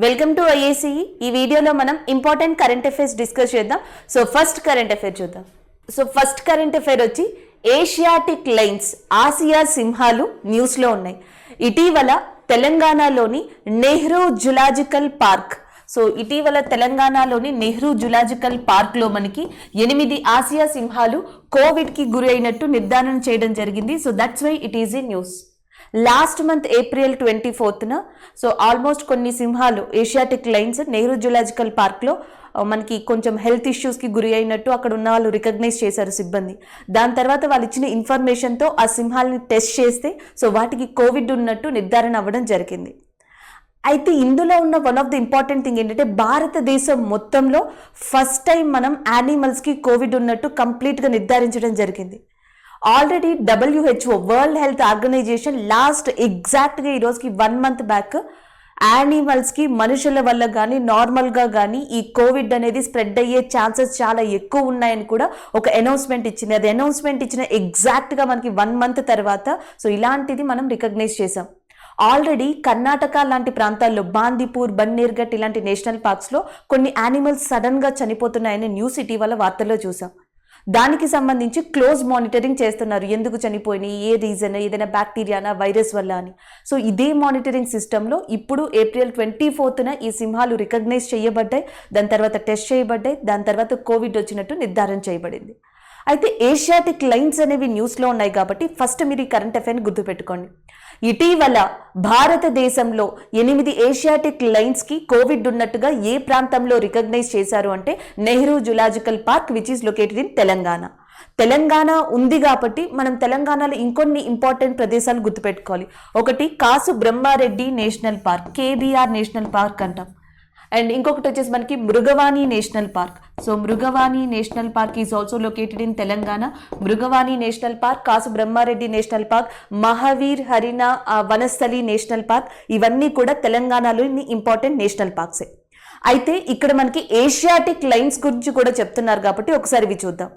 Welcome to IACE. ఈ వీడియోలో మనం ఇంపార్టెంట్ కరెంట్ అఫైర్స్ డిస్కస్ చేద్దాం. సో ఫస్ట్ కరెంట్ అఫైర్ చూద్దాం. ఫస్ట్ కరెంట్ అఫైర్ వచ్చి ఏషియాటిక్ లైన్స్ ఆసియా సింహాలు న్యూస్లో ఉన్నాయి. ఇటీవల తెలంగాణలోని Nehru zoological park Nehru zoological పార్క్లో మనకి 8 ఆసియా సింహాలు కోవిడ్కి గురి అయినట్టు నిర్ధారణ చేయడం జరిగింది. So that's why it is in news. Last month April 24న ఆల్మోస్ట్ కొన్ని సింహాలు ఏషియాటిక్ లైన్స్ నెహ్రూ జులాజికల్ పార్క్లో మనకి కొంచెం హెల్త్ ఇష్యూస్కి గురి అయినట్టు అక్కడ ఉన్న వాళ్ళు రికగ్నైజ్ చేశారు సిబ్బంది. దాని తర్వాత వాళ్ళు ఇచ్చిన ఇన్ఫర్మేషన్తో ఆ సింహాలని టెస్ట్ చేస్తే వాటికి కోవిడ్ ఉన్నట్టు నిర్ధారణ అవ్వడం జరిగింది. అయితే ఇందులో ఉన్న one of the important thing ఏంటంటే భారతదేశం మొత్తంలో ఫస్ట్ టైం మనం యానిమల్స్కి కోవిడ్ ఉన్నట్టు కంప్లీట్గా నిర్ధారించడం జరిగింది. Already WHO world health organisation ఎగ్జాక్ట్గా ఈ రోజుకి 1 month బ్యాక్ యానిమల్స్కి మనుషుల వల్ల కానీ నార్మల్గా కానీ ఈ కోవిడ్ అనేది స్ప్రెడ్ అయ్యే ఛాన్సెస్ చాలా ఎక్కువ ఉన్నాయని కూడా ఒక అనౌన్స్మెంట్ ఇచ్చింది. అది అనౌన్స్మెంట్ ఇచ్చిన ఎగ్జాక్ట్గా మనకి 1 month తర్వాత ఇలాంటిది మనం రికగ్నైజ్ చేసాం. ఆల్రెడీ కర్ణాటక లాంటి ప్రాంతాల్లో బాందీపూర్, బన్నేర్ఘట్ ఇలాంటి నేషనల్ పార్క్స్లో కొన్ని యానిమల్స్ సడన్గా చనిపోతున్నాయనే న్యూస్ ఇటీవల వార్తల్లో చూసాం. దానికి సంబంధించి క్లోజ్ మానిటరింగ్ చేస్తున్నారు. ఎందుకు చనిపోయినాయి, ఏ రీజన్, ఏదైనా బ్యాక్టీరియానా, వైరస్ వల్ల అని. ఇదే మానిటరింగ్ సిస్టంలో ఇప్పుడు ఏప్రిల్ 24న ఈ సింహాలు రికగ్నైజ్ చేయబడ్డాయి. దాని తర్వాత టెస్ట్ చేయబడ్డాయి. దాని తర్వాత కోవిడ్ వచ్చినట్టు నిర్ధారణ చేయబడింది. అయితే ఏషియాటిక్ లైన్స్ అనేవి న్యూస్లో ఉన్నాయి కాబట్టి ఫస్ట్ మీరు ఈ కరెంట్ అఫైర్ని గుర్తుపెట్టుకోండి. ఇటీవల భారతదేశంలో 8 ఏషియాటిక్ లైన్స్కి కోవిడ్ ఉన్నట్టుగా ఏ ప్రాంతంలో రికగ్నైజ్ చేశారు అంటే Nehru zoological park which is located in Telangana ఉంది కాబట్టి మనం తెలంగాణలో ఇంకొన్ని ఇంపార్టెంట్ ప్రదేశాలు గుర్తుపెట్టుకోవాలి. ఒకటి Kasu Brahmareddy national park, KBR national park అంటాం. అండ్ ఇంకొకటి వచ్చేసి మనకి Mrugavani national park. Mrugavani national park is also located in Telangana. Mrugavani national park, Kasu Brahmareddy national park, Mahavir Harina Vanasthali national park, ఇవన్నీ కూడా తెలంగాణలోని ఇంపార్టెంట్ నేషనల్ పార్క్సే. అయితే ఇక్కడ మనకి ఏషియాటిక్ లైన్స్ గురించి కూడా చెప్తున్నారు కాబట్టి ఒకసారి ఇవి చూద్దాం.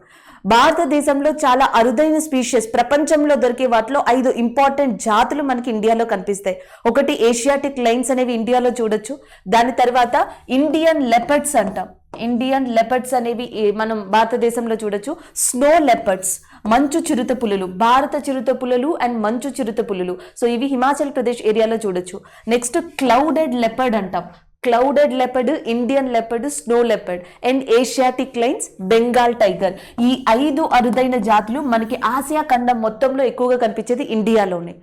భారతదేశంలో చాలా అరుదైన స్పీషియస్, ప్రపంచంలో దొరికే వాటిలో 5 ఇంపార్టెంట్ జాతులు మనకి ఇండియాలో కనిపిస్తాయి. ఒకటి ఏషియాటిక్ లైన్స్ అనేవి ఇండియాలో చూడొచ్చు. దాని తర్వాత ఇండియన్ లెపర్డ్స్ అంటాం. ఇండియన్ లెపర్డ్స్ అనేవి మనం భారతదేశంలో చూడొచ్చు. స్నో లెపర్డ్స్, మంచు చిరుత పులులు, భారత చిరుత పులులు అండ్ మంచు చిరుత పులులు. ఇవి హిమాచల్ ప్రదేశ్ ఏరియాలో చూడొచ్చు. నెక్స్ట్ క్లౌడెడ్ లెపర్డ్ అంటాం. Clouded leopard, Indian leopard, snow leopard and Asiatic lines, Bengal tiger. ఈ 5 అరుదైన జాతులు మనకి ఆసియా ఖండం మొత్తంలో ఎక్కువగా కనిపించేది ఇండియాలోనే.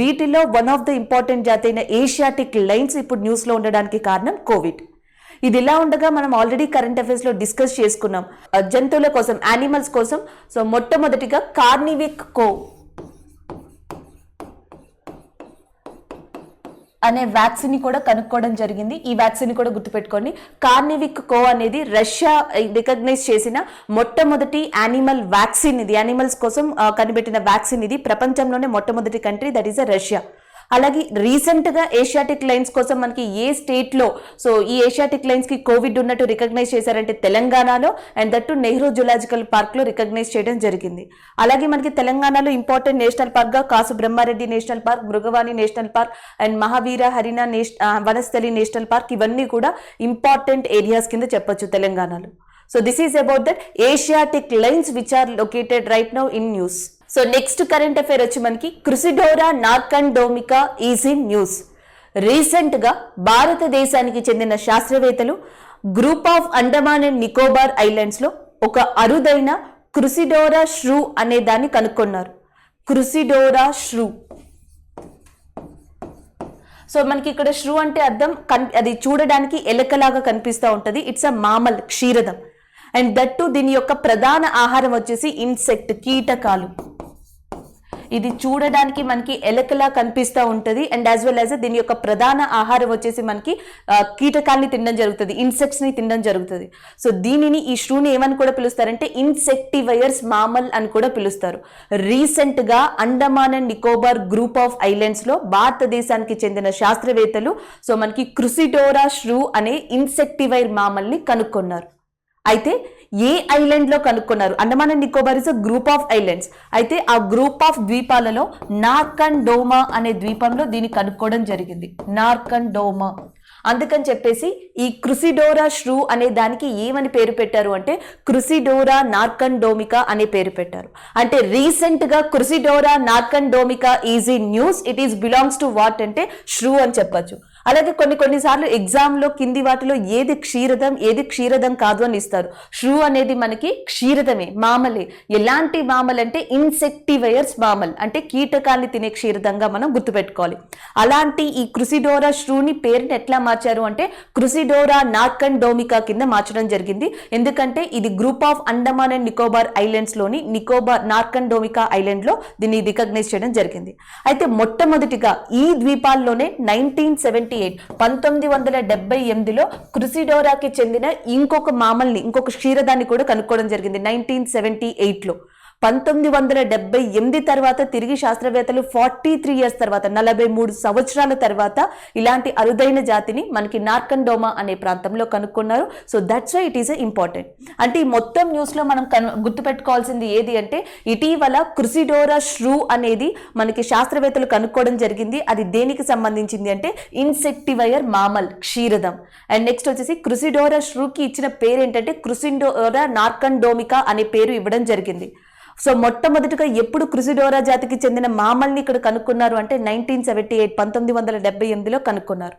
వీటిలో వన్ ఆఫ్ ద ఇంపార్టెంట్ జాతి అయిన ఏషియాటిక్ లైన్స్ ఇప్పుడు న్యూస్లో ఉండడానికి కారణం కోవిడ్. ఇది ఇలా ఉండగా మనం ఆల్రెడీ కరెంట్ అఫైర్స్లో డిస్కస్ చేసుకున్నాం జంతువుల కోసం, యానిమల్స్ కోసం. మొట్టమొదటిగా కార్నివిక్ కో అనే వ్యాక్సిన్ కూడా కనుక్కోవడం జరిగింది. ఈ వ్యాక్సిన్ కూడా గుర్తుపెట్టుకోండి. కార్నివిక్ కో అనేది రష్యా రికగ్నైజ్ చేసిన మొట్టమొదటి యానిమల్ వ్యాక్సిన్. ఇది యానిమల్స్ కోసం కనిపెట్టిన వ్యాక్సిన్. ఇది ప్రపంచంలోనే మొట్టమొదటి కంట్రీ, దట్ ఈస్ రష్యా. అలాగే రీసెంట్గా ఏషియాటిక్ లైన్స్ కోసం మనకి ఏ స్టేట్లో ఈ ఏషియాటిక్ లైన్స్కి కోవిడ్ ఉన్నట్టు రికగ్నైజ్ చేశారంటే తెలంగాణలో, అండ్ దట్టు నెహ్రూ జులాజికల్ పార్క్లో రికగ్నైజ్ చేయడం జరిగింది. అలాగే మనకి తెలంగాణలో ఇంపార్టెంట్ నేషనల్ పార్క్గా Kasu Brahmareddy national park, Mrugavani national park and Mahavira Harina Vanasthali national park, ఇవన్నీ కూడా ఇంపార్టెంట్ ఏరియాస్ కింద చెప్పొచ్చు తెలంగాణలో. This is about that Asiatic lions which are located right now in news. Next current affair వచ్చి మనకి Crocidura narcondamica is in news. రీసెంట్గా భారతదేశానికి చెందిన శాస్త్రవేత్తలు group of Andaman and Nicobar ఐలాండ్స్లో ఒక అరుదైన క్రుసిడోరా ష్రూ అనే దాన్ని కనుక్కున్నారు. క్రుసిడోరా ష్రూ. మనకి ఇక్కడ ష్రూ అంటే అర్థం అది చూడడానికి ఎలకలాగా కనిపిస్తూ ఉంటుంది. ఇట్స్ అ మామల్, క్షీరదం. అండ్ దట్టు దీని యొక్క ప్రధాన ఆహారం వచ్చేసి ఇన్సెక్ట్, కీటకాలు. ఇది చూడడానికి మనకి ఎలకలా కనిపిస్తూ ఉంటుంది. అండ్ యాజ్ వెల్ యాజ్ దీని యొక్క ప్రధాన ఆహారం వచ్చేసి మనకి కీటకాల్ని తినడం జరుగుతుంది, ఇన్సెక్ట్స్ని తినడం జరుగుతుంది. దీనిని, ఈ ష్రూని ఏమని కూడా పిలుస్తారంటే ఇన్సెక్టివైర్స్ మామల్ అని కూడా పిలుస్తారు. రీసెంట్గా Andaman and Nicobar group of ఐలాండ్స్లో భారతదేశానికి చెందిన శాస్త్రవేత్తలు మనకి క్రుసిడోరా ష్రూ అనే ఇన్సెక్టివైర్ మామల్ని కనుక్కున్నారు. అయితే ఏ ఐలాండ్ లో కనుక్కున్నారు? Andaman and Nicobar is a group of islands. అయితే ఆ గ్రూప్ ఆఫ్ ద్వీపాలలో నార్కండోమా అనే ద్వీపంలో దీన్ని కనుక్కోవడం జరిగింది. నార్కండోమా అందుకని చెప్పేసి ఈ క్రుసిడోరా ష్రూ అనే దానికి ఏమని పేరు పెట్టారు అంటే క్రుసిడోరా నార్కండోమికా అనే పేరు పెట్టారు. అంటే రీసెంట్ గా Crocidura narcondamica is in news. It is belongs to what అంటే ష్రూ అని చెప్పొచ్చు. అలాగే కొన్నిసార్లు ఎగ్జామ్ లో కింది వాటిలో ఏది క్షీరదం కాదు అని ఇస్తారు. ష్రూ అనేది మనకి క్షీరదమే, మామలే. ఎలాంటి మామల్ అంటే ఇన్సెక్టివైర్స్ మామల్, అంటే కీటకాన్ని తినే క్షీరదంగా మనం గుర్తుపెట్టుకోవాలి. అలాంటి ఈ క్రుసిడోరా ష్రూని పేరుని ఎట్లా మార్చారు అంటే క్రుసిడోరా నార్కండోమికా కింద మార్చడం జరిగింది. ఎందుకంటే ఇది group of Andaman and Nicobar islands లోని నార్కండోమికా ఐలాండ్ లో దీన్ని రికగ్నైజ్ చేయడం జరిగింది. అయితే మొట్టమొదటిగా ఈ ద్వీపాల్లోనే 1978లో క్రుసిడోరాకి చెందిన ఇంకొక క్షీరదాన్ని కూడా కనుక్కోవడం జరిగింది 1978లో. 1978 తర్వాత తిరిగి శాస్త్రవేత్తలు 43 ఇయర్స్ తర్వాత 43 సంవత్సరాల తర్వాత ఇలాంటి అరుదైన జాతిని మనకి నార్కండోమా అనే ప్రాంతంలో కనుక్కున్నారు. So that's why it is important. అంటే ఈ మొత్తం న్యూస్ లో మనం గుర్తుపెట్టుకోవాల్సింది ఏది అంటే ఇటీవల క్రుసిడోరా ష్రూ అనేది మనకి శాస్త్రవేత్తలు కనుక్కోవడం జరిగింది. అది దేనికి సంబంధించింది అంటే ఇన్సెక్టివైర్ మామల్, క్షీరదం. అండ్ నెక్స్ట్ వచ్చేసి క్రుసిడోరా ష్రూకి ఇచ్చిన పేరు ఏంటంటే క్రుసిడోరా నార్కండోమికా అనే పేరు ఇవ్వడం జరిగింది. సో మొట్టమొదటిగా ఎప్పుడు క్రుసిడోరా జాతికి చెందిన మామల్ని ఇక్కడ కనుక్కున్నారు అంటే 1978లో కనుక్కున్నారు.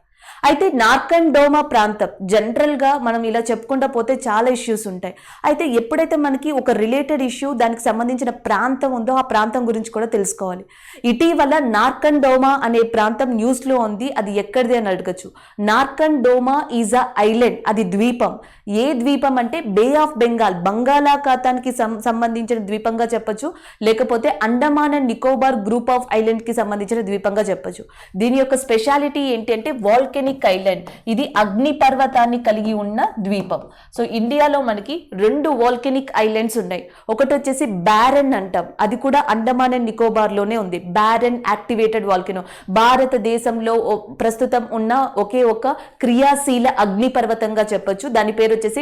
అయితే నార్కండోమా ప్రాంతం జనరల్ గా మనం ఇలా చెప్పుకుంటా పోతే చాలా ఇష్యూస్ ఉంటాయి. అయితే ఎప్పుడైతే మనకి ఒక రిలేటెడ్ ఇష్యూ దానికి సంబంధించిన ప్రాంతం ఉందో ఆ ప్రాంతం గురించి కూడా తెలుసుకోవాలి. ఇటీవల నార్కండోమా అనే ప్రాంతం న్యూస్ లో ఉంది. అది ఎక్కడిది అని అడగచ్చు. నార్కండోమా ఈజ్ అ ఐలాండ్, అది ద్వీపం. ఏ ద్వీపం అంటే బే ఆఫ్ బెంగాల్, బంగాళాఖాతానికి సంబంధించిన ద్వీపంగా చెప్పొచ్చు, లేకపోతే Andaman and Nicobar group of island కి సంబంధించిన ద్వీపంగా చెప్పొచ్చు. దీని యొక్క స్పెషాలిటీ ఏంటి అంటే వాల్కెనిక్ ఐలాండ్. ఇది అగ్ని పర్వతాన్ని కలిగి ఉన్న ద్వీపం. సో ఇండియాలో మనకి 2 వాల్కెనిక్ ఐలాండ్స్ ఉన్నాయి. ఒకటి వచ్చేసి బ్యారెన్ అంటాం, అది కూడా అండమాన్ అండ్ నికోబార్ లోనే ఉంది. బ్యారెన్ యాక్టివేటెడ్ వాల్కెనో, భారతదేశంలో ప్రస్తుతం ఉన్న ఒకే ఒక క్రియాశీల అగ్ని పర్వతంగా చెప్పొచ్చు. దాని పేరు వచ్చేసి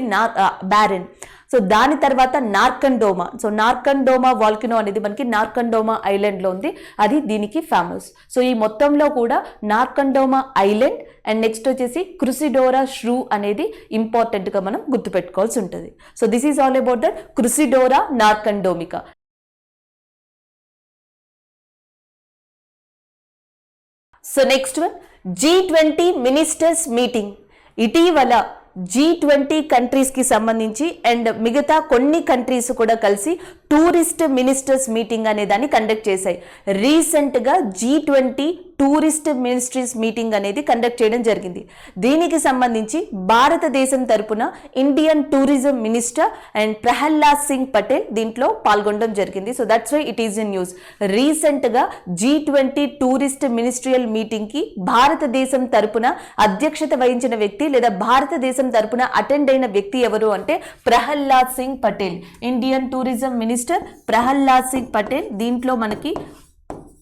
బ్యారెన్. సో దాని తర్వాత నార్కండోమా. సో నార్కండోమా వాల్కెనో అనేది మనకి నార్కండోమా ఐలాండ్ లో ఉంది. అది దీనికి ఫేమస్. సో ఈ మొత్తంలో కూడా నార్కండోమా ఐలాండ్ అండ్ నెక్స్ట్ వచ్చేసి క్రుసిడోరా ష్రూ అనేది ఇంపార్టెంట్ గా మనం గుర్తుపెట్టుకోవాల్సి ఉంటుంది. So this is all about that Crocidura narcondamica. So next one, G20 ministers meeting. ఇటీవల G20 కంట్రీస్ కి సంబంధించి అండ్ మిగతా కొన్ని కంట్రీస్ కూడా కలిసి టూరిస్ట్ మినిస్టర్స్ మీటింగ్ అనే దాన్ని కండక్ట్ చేశాయి. రీసెంట్ గా G20 టూరిస్ట్ మినిస్ట్రీస్ మీటింగ్ అనేది కండక్ట్ చేయడం జరిగింది. దీనికి సంబంధించి భారతదేశం తరపున Indian tourism minister and Prahlad Singh Patel దీంట్లో పాల్గొనడం జరిగింది. So that's why it is in news. Recent గా G20 టూరిస్ట్ మినిస్ట్రియల్ మీటింగ్ కి భారతదేశం తరపున అధ్యక్షత వహించిన వ్యక్తి లేదా భారతదేశం తరపున అటెండ్ అయిన వ్యక్తి ఎవరు అంటే Prahlad Singh Patel. Indian tourism minister Prahlad Singh Patel దీంట్లో మనకి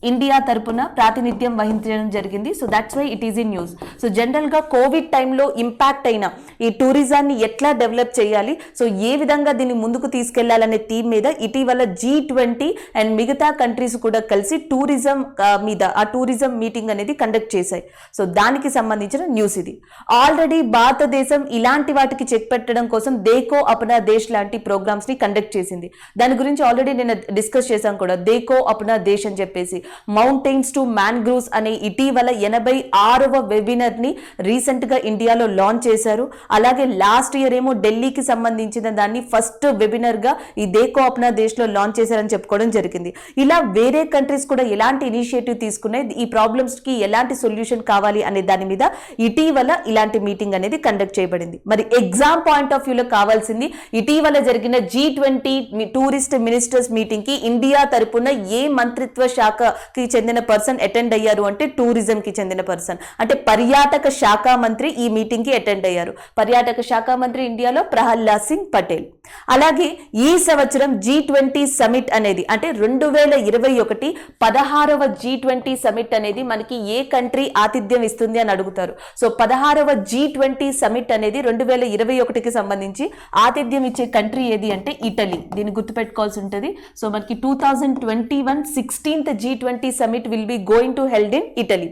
ఇండియా తరపున ప్రాతినిధ్యం వహించడం జరిగింది. So that's why it is in news. So general గా కోవిడ్ టైంలో ఇంపాక్ట్ అయిన ఈ టూరిజాన్ని ఎట్లా డెవలప్ చేయాలి, సో ఏ విధంగా దీన్ని ముందుకు తీసుకెళ్లాలనే థీమ్ మీద ఇటీవల G20 అండ్ మిగతా కంట్రీస్ కూడా కలిసి టూరిజం మీద ఆ టూరిజం మీటింగ్ అనేది కండక్ట్ చేశాయి. సో దానికి సంబంధించిన న్యూస్ ఇది. ఆల్రెడీ భారతదేశం ఇలాంటి వాటికి చెక్ పెట్టడం కోసం దేకో అప్నా దేశ్ లాంటి ప్రోగ్రామ్స్ ని కండక్ట్ చేసింది. దాని గురించి ఆల్రెడీ నేను డిస్కస్ చేశాను కూడా, దేకో అప్నా దేశ్ అని చెప్పేసి. మౌంటైన్స్ టు మ్యాంగ్రూవ్స్ అనే ఇటీవల 86వ వెబినార్ ని రీసెంట్ గా ఇండియాలో లాంచ్ చేశారు. అలాగే లాస్ట్ ఇయర్ ఏమో ఢిల్లీకి సంబంధించిన దాన్ని ఫస్ట్ వెబినార్ గా ఈ దేకో అప్నా దేశ్ లో లాంచ్ చేశారని చెప్పుకోవడం జరిగింది. ఇలా వేరే కంట్రీస్ కూడా ఎలాంటి ఇనిషియేటివ్ తీసుకున్నాయి, ఈ ప్రాబ్లమ్స్ కి ఎలాంటి సొల్యూషన్ కావాలి అనే దాని మీద ఇటీవల ఇలాంటి మీటింగ్ అనేది కండక్ట్ చేయబడింది. మరి ఎగ్జామ్ పాయింట్ ఆఫ్ వ్యూలో కావాల్సింది, ఇటీవల జరిగిన G20 టూరిస్ట్ మినిస్టర్స్ మీటింగ్ కి ఇండియా తరపున ఏ మంత్రిత్వ శాఖ కి చెందిన పర్సన్ అటెండ్ అయ్యారు అంటే టూరిజం కి చెందిన పర్సన్, అంటే పర్యాటక శాఖ మంత్రి ఈ మీటింగ్ కి అటెండ్ అయ్యారు. పర్యాటక శాఖ మంత్రి ఇండియాలో ప్రహ్లాద్ సింగ్ పటేల్. అలాగే ఈ సంవత్సరం G20 సమిట్ అనేది అంటే 2021 16వ G20 సమిట్ అనేది మనకి ఏ కంట్రీ ఆతిథ్యం ఇస్తుంది అని అడుగుతారు. సో 16వ G20 సమిట్ అనేది 2021కి సంబంధించి ఆతిథ్యం ఇచ్చే కంట్రీ ఏది అంటే ఇటలీ. దీన్ని గుర్తుపెట్టుకోవాల్సి ఉంటుంది. సో మనకి 2021 16th G20 summit will be going to held in Italy.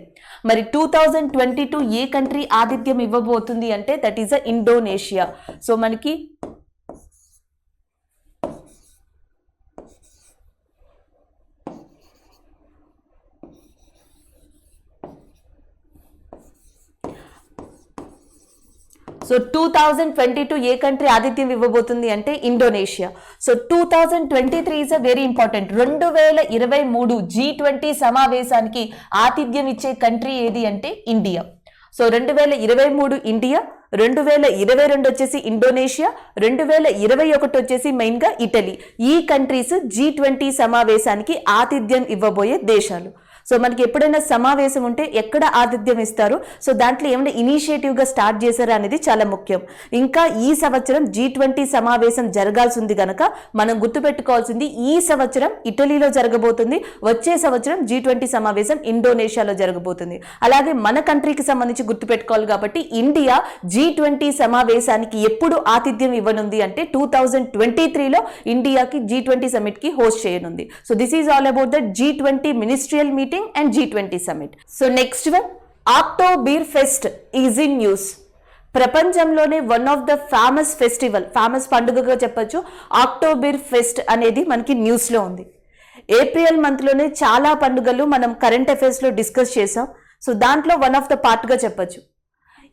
మరి 2022 ఏ కంట్రీ ఆతిథ్యం ఇవ్వబోతుంది అంటే దట్ ఈస్ ఇండోనేషియా. సో మనకి సో 2022 ఏ కంట్రీ ఆతిథ్యం ఇవ్వబోతుంది అంటే Indonesia. So 2023 is a very important. 2023 G20 సమావేశానికి ఆతిథ్యం ఇచ్చే కంట్రీ ఏది అంటే ఇండియా. సో 2023 ఇండియా, 2022 వచ్చేసి ఇండోనేషియా, 2021 వచ్చేసి మెయిన్ గా ఇటలీ. ఈ కంట్రీస్ G20 సమావేశానికి ఆతిథ్యం ఇవ్వబోయే దేశాలు. సో మనకి ఎప్పుడైనా సమావేశం ఉంటే ఎక్కడ ఆతిథ్యం ఇస్తారు, సో దాంట్లో ఏమైనా ఇనిషియేటివ్గా స్టార్ట్ చేశారా అనేది చాలా ముఖ్యం. ఇంకా ఈ సంవత్సరం G20 సమావేశం జరగాల్సి ఉంది కనుక మనం గుర్తుపెట్టుకోవాల్సింది ఈ సంవత్సరం ఇటలీలో జరగబోతుంది, వచ్చే సంవత్సరం G20 సమావేశం ఇండోనేషియాలో జరగబోతుంది. అలాగే మన కంట్రీకి సంబంధించి గుర్తుపెట్టుకోవాలి కాబట్టి ఇండియా G20 సమావేశానికి ఎప్పుడు ఆతిథ్యం ఇవ్వనుంది అంటే 2023లో ఇండియాకి G20 సమిట్ కి హోస్ట్ చేయనుంది. So this is all about the G20 ministerial meeting and G20 summit. So next one, Oktoberfest is in news. ప్రపంచంలోనే వన్ ఆఫ్ ద ఫేమస్ పండుగగా చెప్పొచ్చు Oktoberfest అనేది మనకి న్యూస్ లో ఉంది. ఏప్రిల్ మంత్ లోనే చాలా పండుగలు మనం కరెంట్ అఫైర్స్ లో డిస్కస్ చేసాం. సో దాంట్లో వన్ ఆఫ్ ద పార్ట్ గా చెప్పొచ్చు.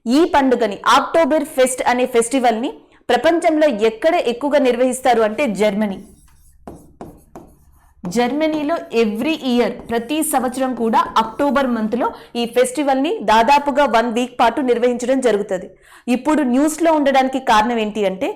ఈ పండుగని Oktoberfest అనే ఫెస్టివల్ ని ప్రపంచంలో ఎక్కడ ఎక్కువగా నిర్వహిస్తారు అంటే జర్మనీలో ఎవ్రీ ఇయర్ ప్రతి సంవత్సరం కూడా అక్టోబర్ మంత్లో ఈ ఫెస్టివల్ని దాదాపుగా 1 వీక్ పాటు నిర్వహించడం జరుగుతుంది. ఇప్పుడు న్యూస్లో ఉండడానికి కారణం ఏంటి అంటే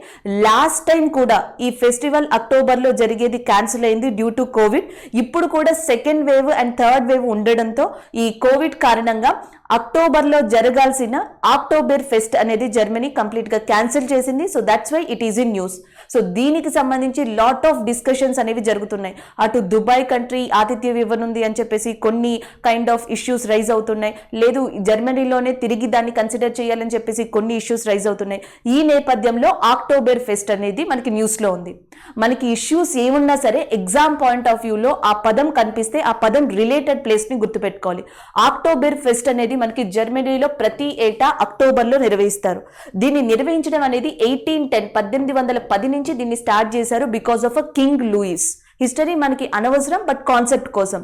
లాస్ట్ టైం కూడా ఈ ఫెస్టివల్ అక్టోబర్లో జరిగేది క్యాన్సిల్ అయింది డ్యూ టు కోవిడ్. ఇప్పుడు కూడా second wave and third wave ఉండడంతో ఈ కోవిడ్ కారణంగా అక్టోబర్లో జరగాల్సిన Oktoberfest అనేది జర్మనీ కంప్లీట్గా క్యాన్సిల్ చేసింది. So that's why it is in news. So దీనికి సంబంధించి లాట్ ఆఫ్ డిస్కషన్స్ అనేవి జరుగుతున్నాయి. అటు దుబాయ్ కంట్రీ ఆతిథ్యం ఇవ్వనుంది అని చెప్పేసి కొన్ని కైండ్ ఆఫ్ ఇష్యూస్ రైజ్ అవుతున్నాయి. లేదు జర్మనీలోనే తిరిగి దాన్ని కన్సిడర్ చేయాలని చెప్పేసి కొన్ని ఇష్యూస్ రైజ్ అవుతున్నాయి. ఈ నేపథ్యంలో Oktoberfest అనేది మనకి న్యూస్లో ఉంది. మనకి ఇష్యూస్ ఏమున్నా సరే ఎగ్జామ్ పాయింట్ ఆఫ్ వ్యూలో ఆ పదం కనిపిస్తే ఆ పదం రిలేటెడ్ ప్లేస్ని గుర్తుపెట్టుకోవాలి. Oktoberfest అనేది మనకి జర్మనీలో ప్రతి ఏటా అక్టోబర్లో నిర్వహిస్తారు. దీన్ని నిర్వహించడం అనేది 1810 నుంచి దీన్ని స్టార్ట్ చేశారు because of king Louis. History మనకి అనవసరం బట్ కాన్సెప్ట్ కోసం.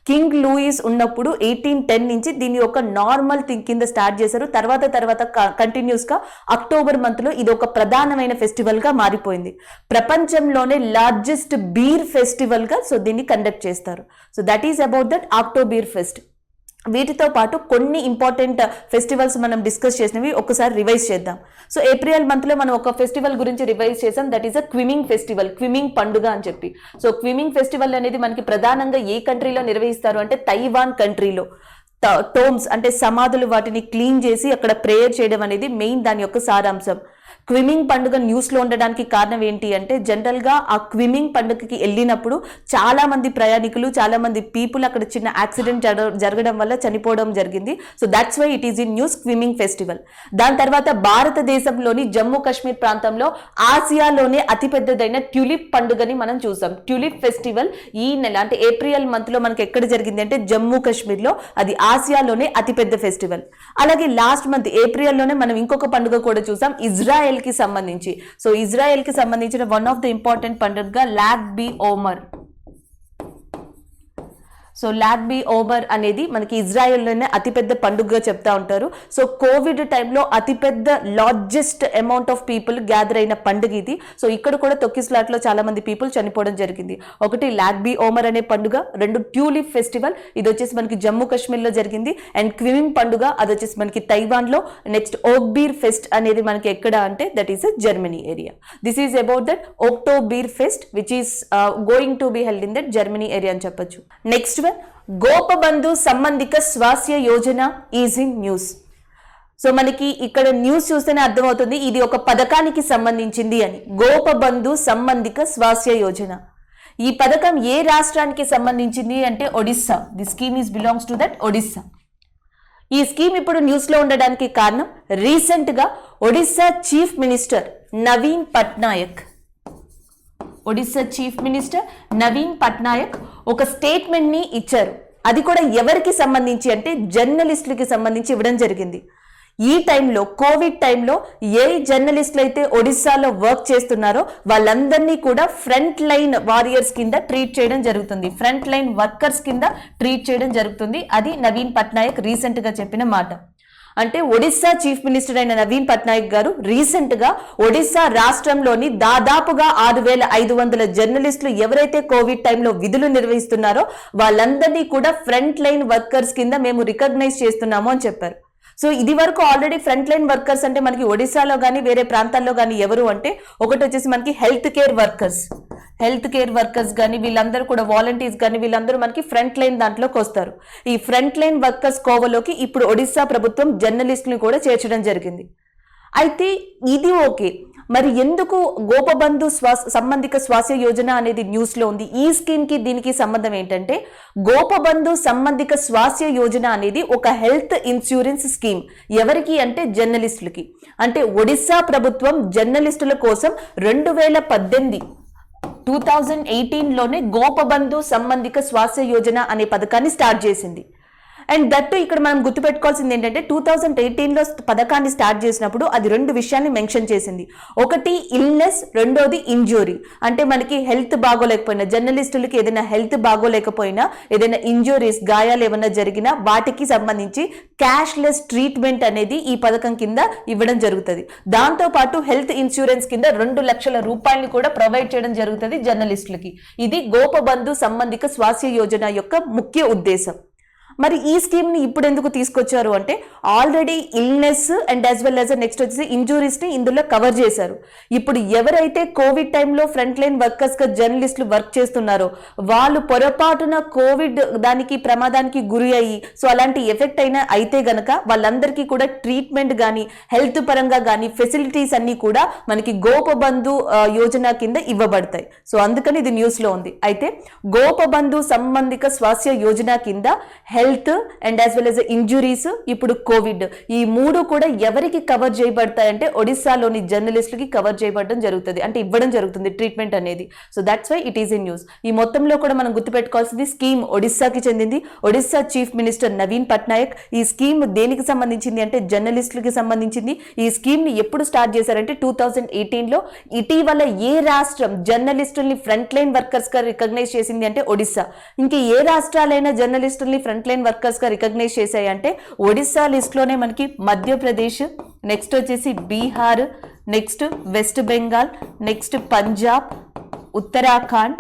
కింగ్ లూయిస్ ఉన్నప్పుడు 1810 నుంచి దీన్ని ఒక నార్మల్ థింగ్ కింద స్టార్ట్ చేశారు. తర్వాత కంటిన్యూస్ గా అక్టోబర్ మంత్ లో ఇది ఒక ప్రధానమైన ఫెస్టివల్ గా మారిపోయింది. ప్రపంచంలోనే లార్జెస్ట్ బీర్ ఫెస్టివల్ గా సో దీన్ని కండక్ట్ చేస్తారు. So that is about that Oktoberfest. వీటితో పాటు కొన్ని ఇంపార్టెంట్ ఫెస్టివల్స్ మనం డిస్కస్ చేసినవి ఒకసారి రివైజ్ చేద్దాం. సో ఏప్రిల్ మంత్లో మనం ఒక ఫెస్టివల్ గురించి రివైజ్ చేసాం, దట్ ఈస్ క్విమింగ్ ఫెస్టివల్, క్విమింగ్ పండుగ అని చెప్పి. సో క్విమింగ్ ఫెస్టివల్ అనేది మనకి ప్రధానంగా ఏ కంట్రీలో నిర్వహిస్తారు అంటే తైవాన్ కంట్రీలో. టోమ్స్ అంటే సమాధులు వాటిని క్లీన్ చేసి అక్కడ ప్రేయర్ చేయడం అనేది మెయిన్ దాని యొక్క సారాంశం. క్విమింగ్ పండుగ న్యూస్లో ఉండడానికి కారణం ఏంటి అంటే జనరల్గా ఆ క్విమింగ్ పండుగకి వెళ్ళినప్పుడు చాలా మంది ప్రయాణికులు చాలా మంది పీపుల్ అక్కడ చిన్న యాక్సిడెంట్ జరగడం వల్ల చనిపోవడం జరిగింది. So that's why it is in news Qingming festival. దాని తర్వాత భారతదేశంలోని జమ్మూ కాశ్మీర్ ప్రాంతంలో ఆసియాలోనే అతిపెద్దదైన ట్యూలిప్ పండుగని మనం చూసాం. ట్యూలిప్ ఫెస్టివల్ ఈ నెల అంటే ఏప్రిల్ మంత్లో మనకి ఎక్కడ జరిగింది అంటే జమ్మూ కాశ్మీర్లో. అది ఆసియాలోనే అతిపెద్ద ఫెస్టివల్. అలాగే లాస్ట్ మంత్ ఏప్రిల్లోనే మనం ఇంకొక పండుగ కూడా చూసాం ఇజ్రాయెల్ కి సంబంధించి. సో ఇజ్రాయెల్ కి సంబంధించిన వన్ ఆఫ్ ద ఇంపార్టెంట్ పండుగ Lag Ba Omer. So Lag Ba Omer అనేది మనకి ఇజ్రాయెల్లోనే అతిపెద్ద పండుగగా చెప్తా ఉంటారు. సో కోవిడ్ టైంలో అతిపెద్ద largest amount of people gather అయిన పండుగ ఇది. సో ఇక్కడ కూడా తొక్కిస్లాట్లో చాలా మంది పీపుల్ చనిపోవడం జరిగింది. ఒకటి లాగ్ బి ఓమర్ అనే పండుగ, 2 ట్యూలిప్ ఫెస్టివల్, ఇది వచ్చేసి మనకి జమ్మూ కాశ్మీర్లో జరిగింది. అండ్ క్విమింగ్ పండుగ అది వచ్చేసి మనకి తైవాన్లో. నెక్స్ట్ ఓక్బీర్ ఫెస్ట్ అనేది మనకి ఎక్కడ అంటే that is Germany area. This is about that Oktoberfest which is going to be held in that Germany area అని చెప్పొచ్చు. Next Gopabandhu Sambadika Swasthya Yojana is in news. So మనకి ఇక్కడ న్యూస్ చూస్తేనే అర్థమవుతుంది ఇది ఒక పథకానికి సంబంధించింది అని. గోపబంధు సంబంధిక స్వాస్థ్య యోజన. ఈ పథకం ఏ రాష్ట్రానికి సంబంధించింది అంటే Odisha. The scheme is belongs to that Odisha. ఈ స్కీమ్ ఇప్పుడు న్యూస్ లో ఉండడానికి కారణం రీసెంట్ గా Odisha chief minister Naveen Patnaik Odisha chief minister Naveen Patnaik ఒక స్టేట్మెంట్ ని ఇచ్చారు. అది కూడా ఎవరికి సంబంధించి అంటే జర్నలిస్టులకి సంబంధించి ఇవ్వడం జరిగింది. ఈ టైంలో కోవిడ్ టైంలో ఏ జర్నలిస్టులు అయితే ఒడిస్సాలో వర్క్ చేస్తున్నారో వాళ్ళందరినీ కూడా ఫ్రంట్ లైన్ వారియర్స్ కింద ట్రీట్ చేయడం జరుగుతుంది, ఫ్రంట్ లైన్ వర్కర్స్ కింద ట్రీట్ చేయడం జరుగుతుంది. అది నవీన్ పట్నాయక్ రీసెంట్ గా చెప్పిన మాట. అంటే ఒడిస్సా చీఫ్ మినిస్టర్ అయిన నవీన్ పట్నాయక్ గారు రీసెంట్ గా ఒడిస్సా రాష్ట్రంలోని దాదాపుగా 6,500 జర్నలిస్టులు ఎవరైతే కోవిడ్ టైంలో విధులు నిర్వహిస్తున్నారో వాళ్ళందరినీ కూడా ఫ్రంట్ లైన్ వర్కర్స్ కింద మేము రికగ్నైజ్ చేస్తున్నాము అని చెప్పారు. సో ఇది వరకు ఆల్రెడీ ఫ్రంట్ లైన్ వర్కర్స్ అంటే మనకి ఒడిశాలో కానీ వేరే ప్రాంతాల్లో కానీ ఎవరు అంటే ఒకటి వచ్చేసి మనకి హెల్త్ కేర్ వర్కర్స్ కానీ వీళ్ళందరూ కూడా వాలంటీర్స్ కానీ వీళ్ళందరూ మనకి ఫ్రంట్ లైన్ దాంట్లోకి వస్తారు. ఈ ఫ్రంట్ లైన్ వర్కర్స్ కోవలోకి ఇప్పుడు ఒడిశా ప్రభుత్వం జర్నలిస్టులను కూడా చేర్చడం జరిగింది. అయితే ఇది ఓకే, మరి ఎందుకు గోపబంధు సంబంధిక స్వాస్థ్య యోజన అనేది న్యూస్ లో ఉంది? ఈ స్కీమ్ కి దీనికి సంబంధం ఏంటంటే గోపబంధు సంబంధిక స్వాస్థ్య యోజన అనేది ఒక హెల్త్ ఇన్సూరెన్స్ స్కీమ్. ఎవరికి అంటే జర్నలిస్టులకి. అంటే ఒడిశా ప్రభుత్వం జర్నలిస్టుల కోసం 2018లోనే గోపబంధు సంబంధిక స్వాస్థ్య యోజన అనే పథకాన్ని స్టార్ట్ చేసింది. అండ్ దట్టు ఇక్కడ మనం గుర్తుపెట్టుకోవాల్సింది ఏంటంటే 2018లో పథకాన్ని స్టార్ట్ చేసినప్పుడు అది 2 విషయాన్ని మెన్షన్ చేసింది. ఒకటి ఇల్నెస్, రెండోది ఇంజురీ. అంటే మనకి హెల్త్ బాగోలేకపోయినా, జర్నలిస్టులకి ఏదైనా హెల్త్ బాగోలేకపోయినా, ఏదైనా ఇంజురీస్ గాయాలు ఏమైనా జరిగినా వాటికి సంబంధించి క్యాష్లెస్ ట్రీట్మెంట్ అనేది ఈ పథకం కింద ఇవ్వడం జరుగుతుంది. దాంతో పాటు హెల్త్ ఇన్సూరెన్స్ కింద 2 లక్షల రూపాయలు కూడా ప్రొవైడ్ చేయడం జరుగుతుంది జర్నలిస్టులకి. ఇది గోపబంధు సంబంధిక స్వాస్థ్య యోజన యొక్క ముఖ్య ఉద్దేశం. మరి ఈ స్కీమ్ ని ఇప్పుడు ఎందుకు తీసుకొచ్చారు అంటే already illness and as well as next వచ్చేసి ఇంజురీస్ ని ఇందులో కవర్ చేశారు. ఇప్పుడు ఎవరైతే కోవిడ్ టైంలో ఫ్రంట్ లైన్ వర్కర్స్ గా జర్నలిస్టులు వర్క్ చేస్తున్నారో వాళ్ళు పొరపాటున కోవిడ్ దానికి ప్రమాదానికి గురి అయ్యి సో అలాంటి ఎఫెక్ట్ అయితే గనక వాళ్ళందరికీ కూడా ట్రీట్మెంట్ కానీ హెల్త్ పరంగా కానీ ఫెసిలిటీస్ అన్ని కూడా మనకి గోపబంధు యోజన కింద ఇవ్వబడతాయి. సో అందుకని ఇది న్యూస్ లో ఉంది. అయితే గోపబంధు సంబంధిక స్వాస్థ్య యోజన కింద health and as well as injuries, ఇప్పుడు కోవిడ్, ఈ 3 కూడా ఎవరికి కవర్ చేయబడతాయంటే ఒడిస్సాలోని జర్నలిస్టులకి కవర్ చేయబడడం జరుగుతుంది, అంటే ఇవ్వడం జరుగుతుంది ట్రీట్మెంట్ అనేది. So that's why it is in news. ఈ మొత్తంలో కూడా మనం గుర్తుపెట్టుకోవాల్సింది స్కీమ్ ఒడిస్సాకి చెందింది. ఒడిస్సా చీఫ్ మినిస్టర్ నవీన్ పట్నాయక్ ఈ స్కీమ్ దేనికి సంబంధించింది అంటే జర్నలిస్టులకి సంబంధించింది. ఈ స్కీమ్ ని ఎప్పుడు స్టార్ట్ చేశారంటే 2018లో. ఇటీవల ఏ రాష్ట్రం జర్నలిస్టుల్ని ఫ్రంట్ లైన్ వర్కర్స్ గా రికగ్నైజ్ చేసింది అంటే ఒడిస్సా. ఇంకా ఏ రాష్ట్రాలైనా జర్నలిస్టుల్ని ఫ్రంట్ లైన్ వర్కర్స్ గా రికగ్నైజ్ చేశాయి అంటే ఒడిస్సా లిస్ట్ లోనే మనకి మధ్యప్రదేశ్, నెక్స్ట్ వచ్చేసి Bihar, next west Bengal, next Punjab, Uttarakhand,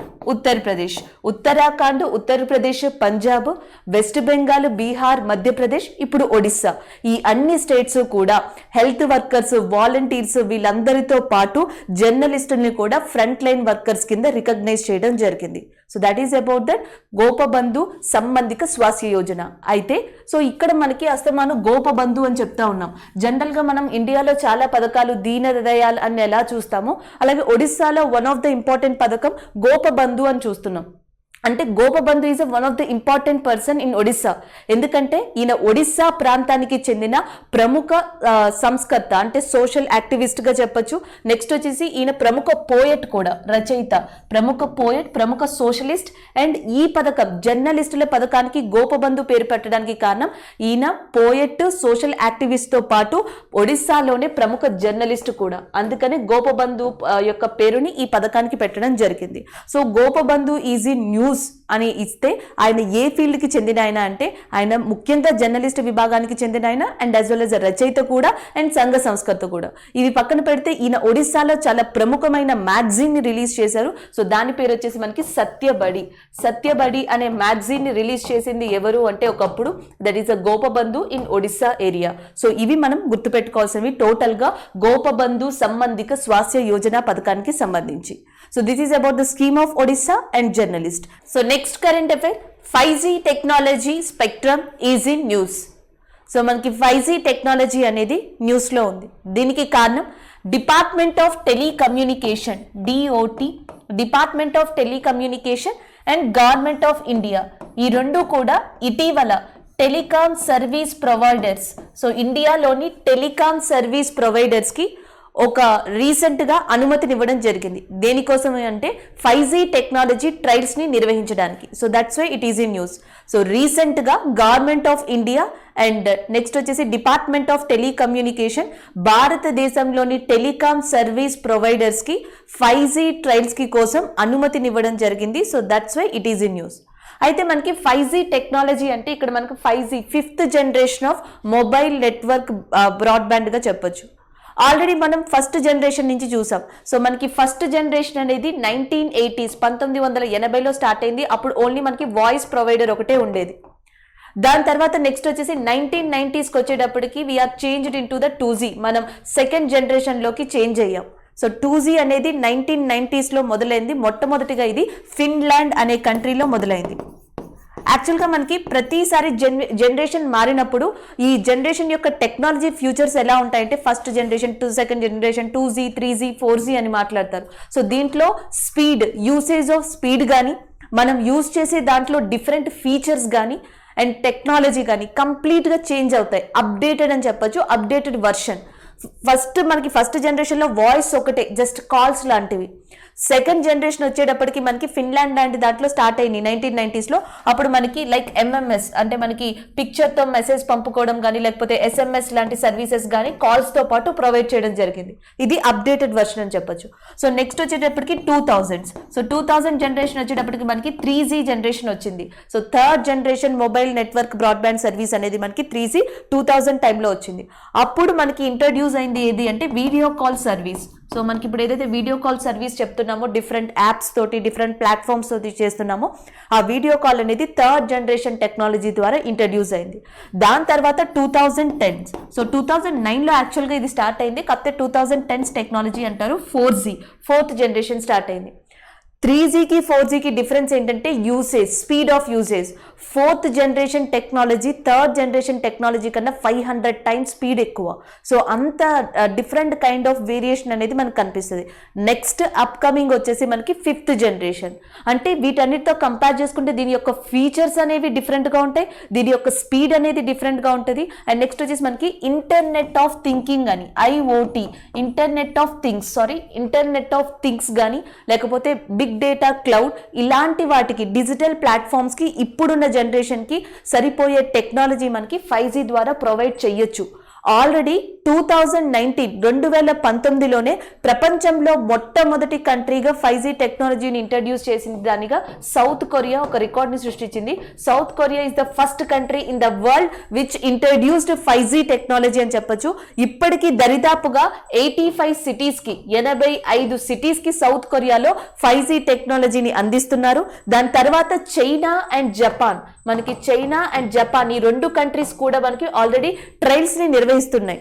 Uttarakhand, Uttar Pradesh, Punjab, west Bengal, Bihar, Madhya Pradesh, ఇప్పుడు ఒడిస్సా. ఈ అన్ని స్టేట్స్ కూడా హెల్త్ వర్కర్స్, వాలంటీర్స్ వీళ్ళందరితో పాటు జర్నలిస్టుల్ని కూడా ఫ్రంట్ లైన్ వర్కర్స్ కింద రికగ్నైజ్ చేయడం జరిగింది. So that is about that Gopabandhu Sambadika Swasthya Yojana. అయితే సో ఇక్కడ మనకి అస్తమానం గోపబంధు అని చెప్తా ఉన్నాం. జనరల్ గా మనం ఇండియాలో చాలా పథకాలు దీన దయాల్ అని ఎలా చూస్తామో అలాగే ఒడిస్సాలో వన్ ఆఫ్ ద ఇంపార్టెంట్ పథకం గోపబంధు అని చూస్తున్నాం. అంటే Gopabandhu is one of the important person in Odisha. ఎందుకంటే ఈయన ఒడిస్సా ప్రాంతానికి చెందిన ప్రముఖ సంస్కర్త, అంటే సోషల్ యాక్టివిస్ట్ గా చెప్పొచ్చు. నెక్స్ట్ వచ్చేసి ఈయన ప్రముఖ పోయెట్ కూడా, రచయిత, ప్రముఖ పోయెట్, ప్రముఖ సోషలిస్ట్. అండ్ ఈ పథకం జర్నలిస్టుల పథకానికి గోపబంధు పేరు పెట్టడానికి కారణం ఈయన పోయెట్, సోషల్ యాక్టివిస్ట్ తో పాటు ఒడిస్సాలోనే ప్రముఖ జర్నలిస్ట్ కూడా. అందుకని గోపబంధు యొక్క పేరుని ఈ పథకానికి పెట్టడం జరిగింది. So Gopabandhu is in news అని ఇస్తే ఆయన ఏ ఫీల్డ్ కి చెందిన ఆయన అంటే ఆయన ముఖ్యంగా జర్నలిస్ట్ విభాగానికి చెందిన ఆయన అండ్ యాజ్ వెల్ యాజ్ రచయిత కూడా అండ్ సంఘ సంస్కర్త కూడా. ఇవి పక్కన పెడితే ఈయన ఒడిస్సాలో చాలా ప్రముఖమైన మ్యాగజైన్ ని రిలీజ్ చేశారు. సో దాని పేరు వచ్చేసి మనకి సత్యబడి అనే మ్యాగజైన్ ని రిలీజ్ చేసింది ఎవరు అంటే ఒకప్పుడు that is a Gopabandhu in Odisha area. So ఇవి మనం గుర్తుపెట్టుకోవాల్సినవి టోటల్ గా గోపబంధు సంబంధిక స్వాస్థ్య యోజన పథకానికి సంబంధించి. So this is about the scheme of Odisha and journalist. So next current affair 5G technology spectrum is in news. So మనకి 5G టెక్నాలజీ అనేది న్యూస్ లో ఉంది. దీనికి కారణం department of telecommunication, DOT, department of telecommunication and government of India, ఈ రెండు కూడా ఇటీవల టెలికాం సర్వీస్ ప్రొవైడర్స్, సో ఇండియాలోని టెలికాం సర్వీస్ ప్రొవైడర్స్ కి ఒక రీసెంట్గా అనుమతినివ్వడం జరిగింది. దేనికోసం అంటే 5G టెక్నాలజీ ట్రయల్స్ని నిర్వహించడానికి. So that's why it is in news. So రీసెంట్గా government of India and next వచ్చేసి డిపార్ట్మెంట్ ఆఫ్ టెలికమ్యూనికేషన్ భారతదేశంలోని టెలికాం సర్వీస్ ప్రొవైడర్స్కి 5G ట్రయల్స్కి కోసం అనుమతినివ్వడం జరిగింది. So that's why it is in news. అయితే మనకి 5G టెక్నాలజీ అంటే ఇక్కడ మనకు 5G 5th generation of mobile network బ్రాడ్బ్యాండ్గా చెప్పొచ్చు. ఆల్రెడీ మనం ఫస్ట్ జనరేషన్ నుంచి చూసాం. సో మనకి ఫస్ట్ జనరేషన్ అనేది 1980s 1980లో స్టార్ట్ అయింది. అప్పుడు ఓన్లీ మనకి వాయిస్ ప్రొవైడర్ ఒకటే ఉండేది. దాని తర్వాత నెక్స్ట్ వచ్చేసి 1990స్కి వచ్చేటప్పటికి we are changed in to the 2G. మనం సెకండ్ జనరేషన్లోకి చేంజ్ అయ్యాం. సో 2G అనేది 1990స్లో మొదలైంది. మొట్టమొదటిగా ఇది ఫిన్లాండ్ అనే కంట్రీలో మొదలైంది. యాక్చువల్గా మనకి ప్రతిసారి జనరేషన్ మారినప్పుడు ఈ జనరేషన్ యొక్క టెక్నాలజీ ఫ్యూచర్స్ ఎలా ఉంటాయంటే first generation, second generation, 2G, 3G, 4G అని మాట్లాడతారు. సో దీంట్లో స్పీడ్, యూసేజ్ ఆఫ్ స్పీడ్ కానీ, మనం యూజ్ చేసే దాంట్లో డిఫరెంట్ ఫీచర్స్ కానీ అండ్ టెక్నాలజీ కానీ కంప్లీట్గా చేంజ్ అవుతాయి. అప్డేటెడ్ అని చెప్పొచ్చు, అప్డేటెడ్ వర్షన్. మనకి ఫస్ట్ జనరేషన్లో వాయిస్ ఒకటే, జస్ట్ కాల్స్ లాంటివి. సెకండ్ జనరేషన్ వచ్చేటప్పటికి మనకి ఫిన్లాండ్ లాంటి దాంట్లో స్టార్ట్ అయింది 1990స్లో. అప్పుడు మనకి లైక్ MMS అంటే మనకి పిక్చర్తో మెసేజ్ పంపుకోవడం కానీ లేకపోతే SMS లాంటి సర్వీసెస్ కానీ కాల్స్తో పాటు ప్రొవైడ్ చేయడం జరిగింది. ఇది అప్డేటెడ్ వర్షన్ అని చెప్పొచ్చు. సో నెక్స్ట్ వచ్చేటప్పటికి 2000s. సో 2000 జనరేషన్ వచ్చేటప్పటికి మనకి 3G జనరేషన్ వచ్చింది. So third generation mobile network broadband service అనేది మనకి 3G 2000 టైంలో వచ్చింది. అప్పుడు మనకి ఇంట్రడ్యూస్ అయింది ఏది అంటే వీడియో కాల్ సర్వీస్. సో మనకి ఇప్పుడు ఏదైతే వీడియో కాల్ సర్వీస్ చెప్తున్నామో డిఫరెంట్ యాప్స్ తోటి డిఫరెంట్ ప్లాట్ఫామ్స్ తోటి చేస్తున్నామో ఆ వీడియో కాల్ అనేది థర్డ్ జనరేషన్ టెక్నాలజీ ద్వారా ఇంట్రడ్యూస్ అయింది. దాని తర్వాత 2010. సో 2009లో యాక్చువల్గా ఇది స్టార్ట్ అయింది. కాకపోతే 2010s టెక్నాలజీ అంటారు. 4G ఫోర్త్ జనరేషన్ స్టార్ట్ అయింది. 3Gకి 4Gకి డిఫరెన్స్ ఏంటంటే usage, speed of usage. Fourth generation technology third generation technology కన్నా 500 టైమ్స్ స్పీడ్ ఎక్కువ. సో అంత డిఫరెంట్ కైండ్ ఆఫ్ వేరియేషన్ అనేది మనకు కనిపిస్తుంది. నెక్స్ట్ అప్కమింగ్ వచ్చేసి మనకి 5th జనరేషన్. అంటే వీటన్నిటితో కంపేర్ చేసుకుంటే దీని యొక్క ఫీచర్స్ అనేవి డిఫరెంట్గా ఉంటాయి, దీని యొక్క స్పీడ్ అనేది డిఫరెంట్గా ఉంటుంది. అండ్ నెక్స్ట్ వచ్చేసి మనకి ఇంటర్నెట్ ఆఫ్ థింకింగ్ అని, IoT ఇంటర్నెట్ ఆఫ్ థింగ్స్ కానీ లేకపోతే బిగ్ డేటా, క్లౌడ్ ఇలాంటి వాటికి డిజిటల్ ప్లాట్ఫామ్స్కి ఇప్పుడున్న జనరేషన్కి సరిపోయే టెక్నాలజీ మనకి 5G ద్వారా ప్రొవైడ్ చేయొచ్చు. ఆల్రెడీ 2019లోనే ప్రపంచంలో మొట్టమొదటి కంట్రీగా 5G టెక్నాలజీని ఇంట్రడ్యూస్ చేసిన దానిగా సౌత్ కొరియా ఒక రికార్డ్ని సృష్టించింది. South Korea is the first country in the world which introduced 5G technology అని చెప్పొచ్చు. ఇప్పటికీ దరిదాపుగా 85 సిటీస్కి సౌత్ కొరియాలో 5G టెక్నాలజీని అందిస్తున్నారు. దాని తర్వాత చైనా అండ్ జపాన్ ఈ రెండు కంట్రీస్ కూడా మనకి ఆల్రెడీ ట్రయల్స్ ని నిర్వహిస్తున్నాయి.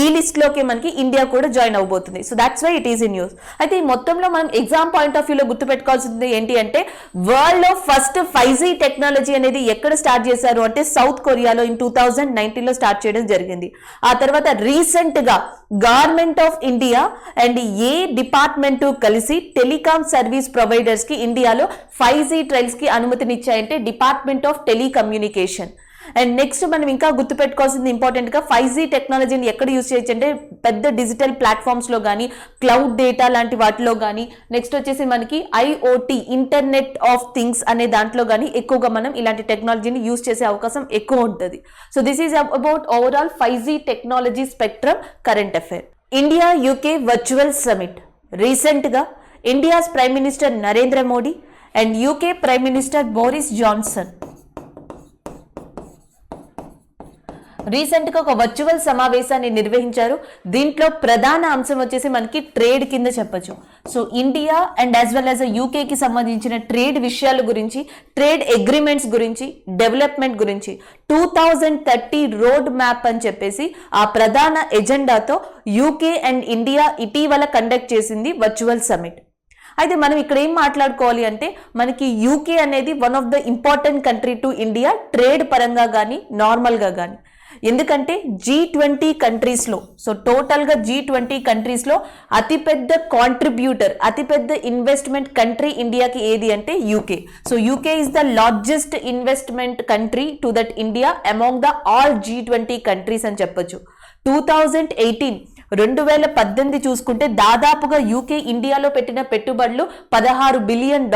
ఈ లిస్ట్ లోకి మనకి ఇండియా కూడా జాయిన్ అవబోతుంది. So that's why it is in news. అయితే ఈ మొత్తంలో మనం ఎగ్జామ్ పాయింట్ ఆఫ్ వ్యూలో గుర్తుపెట్టుకోవాల్సింది ఏంటి అంటే వరల్డ్ లో ఫస్ట్ 5G టెక్నాలజీ అనేది ఎక్కడ స్టార్ట్ చేశారు అంటే సౌత్ కొరియాలో ఇన్ 2019లో స్టార్ట్ చేయడం జరిగింది. ఆ తర్వాత రీసెంట్ గా గవర్నమెంట్ ఆఫ్ ఇండియా అండ్ ఏ డిపార్ట్మెంట్ కలిసి టెలికాం సర్వీస్ ప్రొవైడర్స్ కి ఇండియాలో 5G ట్రయల్స్ కి అనుమతినిచ్చాయంటే department of telecommunication. And next మనం ఇంకా గుర్తుపెట్టుకోవాల్సింది ఇంపార్టెంట్ గా 5G టెక్నాలజీని ఎక్కడ యూజ్ చేయొచ్చు అంటే పెద్ద డిజిటల్ ప్లాట్ఫామ్స్ లో కానీ క్లౌడ్ డేటా లాంటి వాటిలో కానీ నెక్స్ట్ వచ్చేసి మనకి IoT ఇంటర్నెట్ ఆఫ్ థింగ్స్ అనే దాంట్లో కానీ ఎక్కువగా మనం ఇలాంటి టెక్నాలజీని యూజ్ చేసే అవకాశం ఎక్కువ ఉంటుంది. So this is about overall 5G technology spectrum current affair. India UK virtual summit. Recent గా India's prime minister Narendra Modi and UK prime minister Boris Johnson recent గా ఒక వర్చువల్ సమావేశాన్ని నిర్వహించారు. దీంట్లో ప్రధాన అంశం వచ్చేసి మనకి ట్రేడ్ కింద చెప్పొచ్చు. So India and as well as యూకేకి సంబంధించిన ట్రేడ్ విషయాల గురించి, ట్రేడ్ అగ్రిమెంట్స్ గురించి, డెవలప్మెంట్ గురించి 2030 రోడ్ మ్యాప్ అని చెప్పేసి ఆ ప్రధాన ఎజెండాతో యూకే అండ్ ఇండియా ఇటీవల కండక్ట్ చేసింది వర్చువల్ సమిట్. అయితే మనం ఇక్కడ ఏం మాట్లాడుకోవాలి అంటే మనకి యూకే అనేది one of the important country to India trade పరంగా కానీ నార్మల్గా కానీ. ఎందుకంటే G20 కంట్రీస్లో, సో టోటల్గా G20 కంట్రీస్లో అతిపెద్ద కాంట్రిబ్యూటర్, అతిపెద్ద ఇన్వెస్ట్మెంట్ కంట్రీ ఇండియాకి ఏది అంటే UK. So UK is the largest investment country to that India among the all G20 countries అని చెప్పొచ్చు. 2018 2018 చూసుకుంటే దాదాపుగా యూకే ఇండియాలో పెట్టిన పెట్టుబడులు $16 బిలియన్,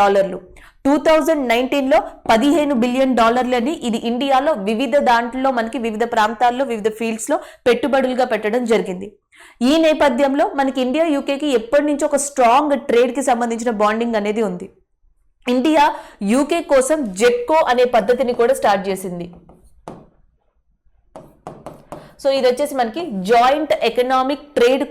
2019లో $15 బిలియన్ అని ఇది ఇండియాలో వివిధ దాంట్లో మనకి వివిధ ప్రాంతాల్లో వివిధ ఫీల్డ్స్ లో పెట్టుబడులుగా పెట్టడం జరిగింది. ఈ నేపథ్యంలో మనకి ఇండియా యూకేకి ఎప్పటి నుంచో ఒక స్ట్రాంగ్ ట్రేడ్ కి సంబంధించిన బాండింగ్ అనేది ఉంది. ఇండియా యూకే కోసం జెట్కో అనే పద్ధతిని కూడా స్టార్ట్ చేసింది. సో ఇది వచ్చేసి మనకి జాయింట్ ఎకనామిక్ ట్రేడ్